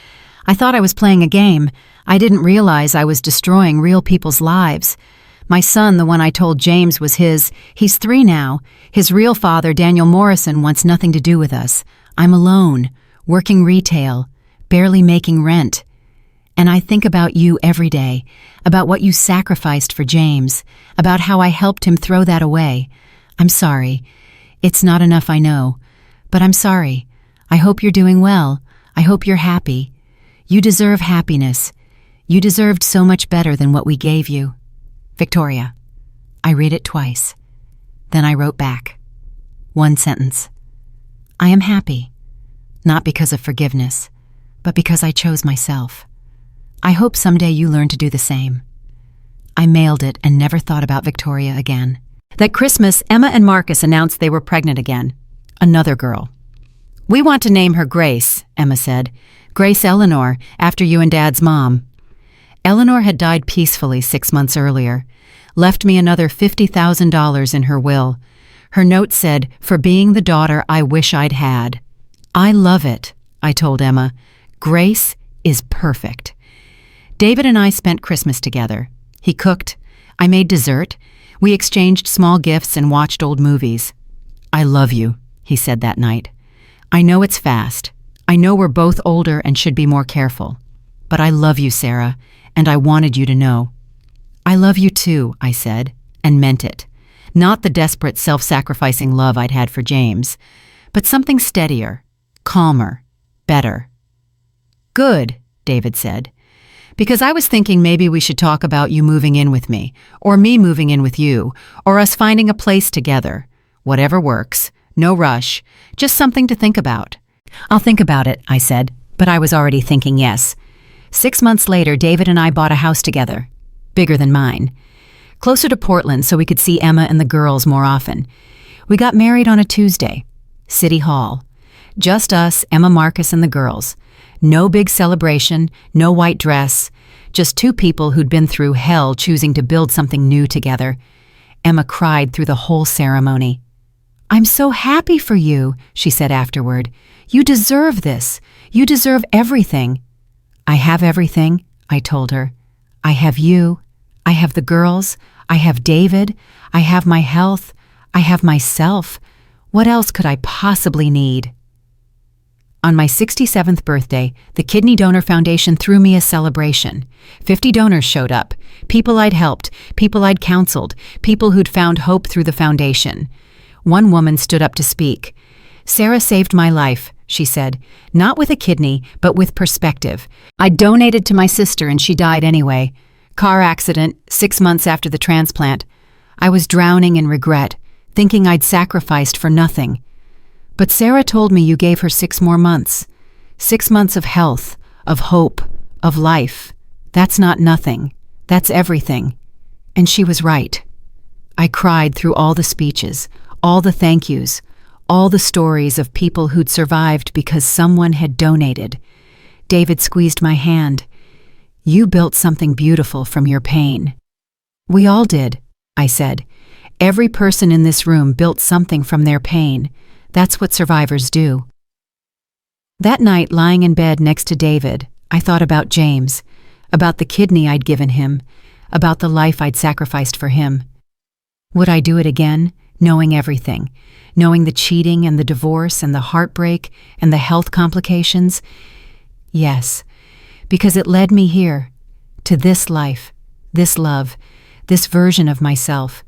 I thought I was playing a game. I didn't realize I was destroying real people's lives. My son, the one I told James was his, he's 3 now. His real father, Daniel Morrison, wants nothing to do with us. I'm alone, working retail, barely making rent. And I think about you every day, about what you sacrificed for James, about how I helped him throw that away. I'm sorry. It's not enough, I know. But I'm sorry. I hope you're doing well. I hope you're happy. You deserve happiness. You deserved so much better than what we gave you. Victoria. I read it twice. Then I wrote back. 1 sentence. I am happy. Not because of forgiveness, but because I chose myself. I hope someday you learn to do the same. I mailed it and never thought about Victoria again. That Christmas, Emma and Marcus announced they were pregnant again. Another girl. We want to name her Grace, Emma said. Grace Eleanor, after you and Dad's mom. Eleanor had died peacefully 6 months earlier, left me another $50,000 in her will. Her note said, for being the daughter I wish I'd had. I love it, I told Emma. Grace is perfect. David and I spent Christmas together. He cooked. I made dessert. We exchanged small gifts and watched old movies. I love you, he said that night. I know it's fast. I know we're both older and should be more careful. But I love you, Sarah, and I wanted you to know. I love you too, I said, and meant it. Not the desperate, self-sacrificing love I'd had for James, but something steadier, calmer, better. Good, David said, because I was thinking maybe we should talk about you moving in with me, or me moving in with you, or us finding a place together. Whatever works. No rush. Just something to think about. I'll think about it, I said, but I was already thinking yes. 6 months later, David and I bought a house together. Bigger than mine. Closer to Portland so we could see Emma and the girls more often. We got married on a Tuesday. City Hall. Just us, Emma, Marcus, and the girls. No big celebration, no white dress. Just two people who'd been through hell choosing to build something new together. Emma cried through the whole ceremony. "I'm so happy for you," she said afterward. "You deserve this. You deserve everything." "I have everything," I told her. "I have you. I have the girls. I have David. I have my health. I have myself. What else could I possibly need?" On my 67th birthday, the Kidney Donor Foundation threw me a celebration. 50 donors showed up, people I'd helped, people I'd counseled, people who'd found hope through the foundation. One woman stood up to speak. "Sarah saved my life," she said, "not with a kidney, but with perspective. I donated to my sister and she died anyway. Car accident, 6 months after the transplant. I was drowning in regret, thinking I'd sacrificed for nothing. But Sarah told me you gave her 6 more months. 6 months of health, of hope, of life. That's not nothing. That's everything." And she was right. I cried through all the speeches, all the thank yous, all the stories of people who'd survived because someone had donated. David squeezed my hand. "You built something beautiful from your pain." "We all did," I said. "Every person in this room built something from their pain. That's what survivors do." That night, lying in bed next to David, I thought about James, about the kidney I'd given him, about the life I'd sacrificed for him. Would I do it again, knowing everything, knowing the cheating and the divorce and the heartbreak and the health complications? Yes, because it led me here, to this life, this love, this version of myself.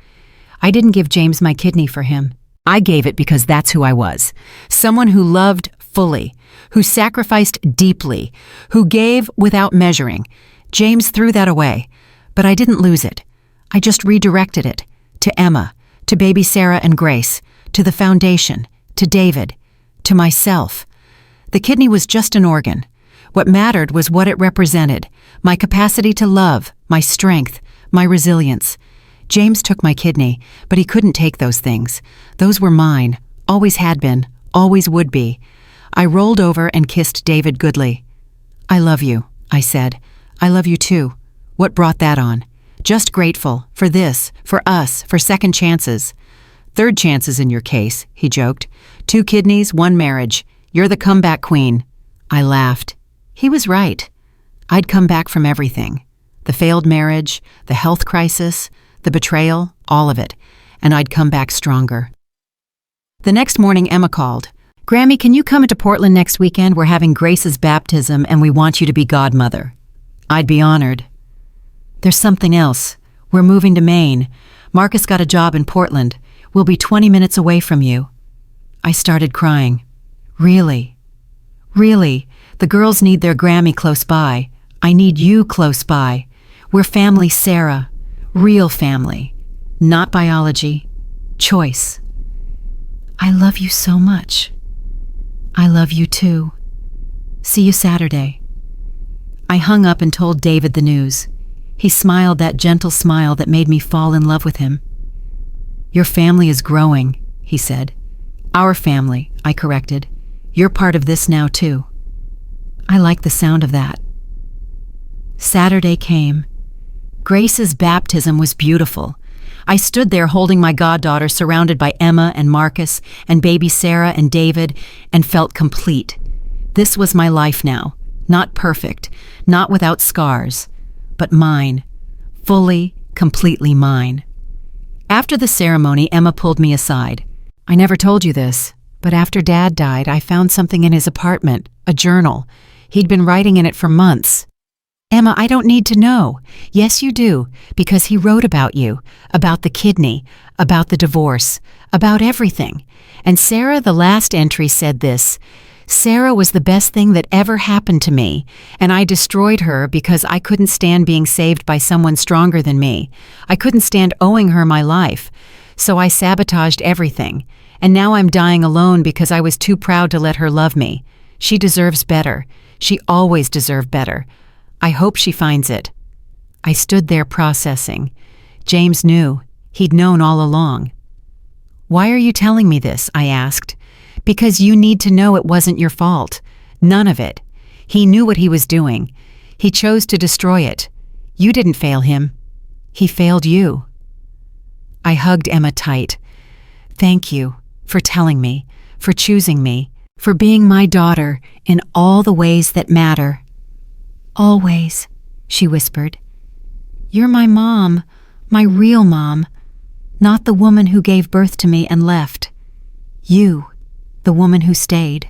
I didn't give James my kidney for him. I gave it because that's who I was. Someone who loved fully, who sacrificed deeply, who gave without measuring. James threw that away, but I didn't lose it. I just redirected it to Emma, to baby Sarah and Grace, to the foundation, to David, to myself. The kidney was just an organ. What mattered was what it represented, my capacity to love, my strength, my resilience. James took my kidney, but he couldn't take those things. Those were mine, always had been, always would be. I rolled over and kissed David goodly. "I love you," I said. "I love you too. What brought that on? Just grateful, for this, for us, for second chances." "Third chances in your case," he joked. "2 kidneys, 1 marriage. You're the comeback queen." I laughed. He was right. I'd come back from everything. The failed marriage, the health crisis, the betrayal, all of it, and I'd come back stronger. The next morning, Emma called. "Grammy, can you come into Portland next weekend? We're having Grace's baptism and we want you to be godmother." I'd be honored. "There's something else. We're moving to Maine. Marcus got a job in Portland. We'll be 20 minutes away from you." I started crying. Really? Really? The girls need their Grammy close by. I need you close by. We're family, Sarah. Real family. Not biology. Choice. "I love you so much." "I love you too. See you Saturday." I hung up and told David the news. He smiled that gentle smile that made me fall in love with him. "Your family is growing," he said. "Our family," I corrected. "You're part of this now too." I like the sound of that. Saturday came. Grace's baptism was beautiful. I stood there holding my goddaughter surrounded by Emma and Marcus and baby Sarah and David and felt complete. This was my life now. Not perfect, not without scars, but mine. Fully, completely mine. After the ceremony, Emma pulled me aside. "I never told you this, But after Dad died, I found something in his apartment, a journal. He'd been writing in it for months. Emma, I don't need to know. Yes, you do, because he wrote about you, about the kidney, about the divorce, about everything. And Sarah, the last entry said this: Sarah was the best thing that ever happened to me, and I destroyed her because I couldn't stand being saved by someone stronger than me. I couldn't stand owing her my life. So I sabotaged everything, and now I'm dying alone because I was too proud to let her love me. She deserves better. She always deserved better. I hope she finds it. I stood there processing. James knew. He'd known all along. Why are you telling me this? I asked. Because you need to know it wasn't your fault. None of it. He knew what he was doing. He chose to destroy it. You didn't fail him. He failed you. I hugged Emma tight. Thank you for telling me, for choosing me, for being my daughter in all the ways that matter. Always, she whispered. You're my mom, my real mom, not the woman who gave birth to me and left. You, the woman who stayed.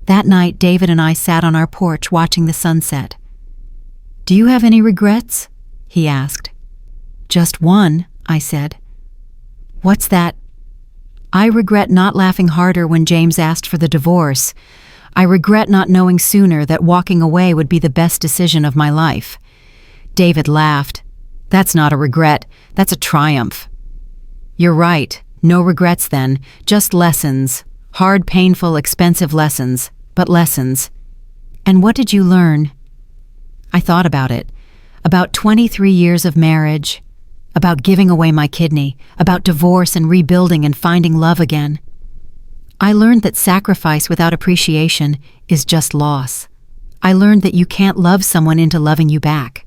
That night, David and I sat on our porch watching the sunset. Do you have any regrets? He asked. Just one, I said. What's that? I regret not laughing harder when James asked for the divorce. I regret not knowing sooner that walking away would be the best decision of my life. David laughed. That's not a regret, that's a triumph. You're right, no regrets then, just lessons. Hard, painful, expensive lessons, but lessons. And what did you learn? I thought about it. About 23 years of marriage, about giving away my kidney, about divorce and rebuilding and finding love again. I learned that sacrifice without appreciation is just loss. I learned that you can't love someone into loving you back.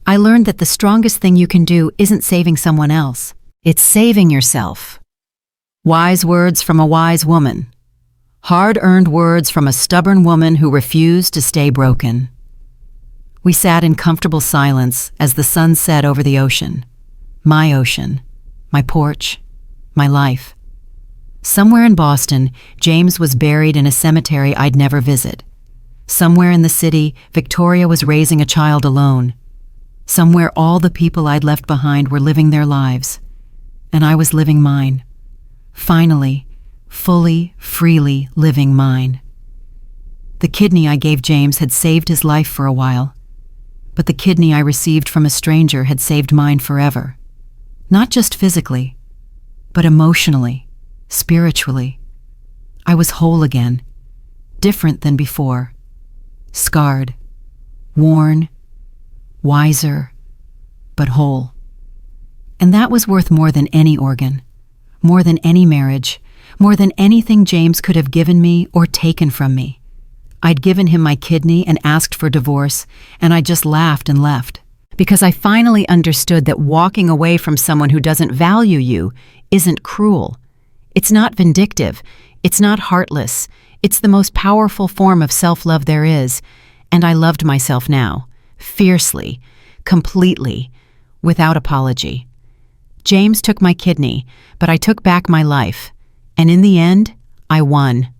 I learned that the strongest thing you can do isn't saving someone else. It's saving yourself. Wise words from a wise woman. Hard-earned words from a stubborn woman who refused to stay broken. We sat in comfortable silence as the sun set over the ocean. My ocean, my porch, my life. Somewhere in Boston, James was buried in a cemetery I'd never visit. Somewhere in the city, Victoria was raising a child alone. Somewhere all the people I'd left behind were living their lives, and I was living mine. Finally, fully, freely living mine. The kidney I gave James had saved his life for a while, but the kidney I received from a stranger had saved mine forever. Not just physically, but emotionally, spiritually. I was whole again, different than before, scarred, worn, wiser, but whole. And that was worth more than any organ, more than any marriage, more than anything James could have given me or taken from me. I'd given him my kidney and asked for divorce, and I just laughed and left. Because I finally understood that walking away from someone who doesn't value you isn't cruel. It's not vindictive. It's not heartless. It's the most powerful form of self-love there is, and I loved myself now, fiercely, completely, without apology. James took my kidney, but I took back my life, and in the end, I won.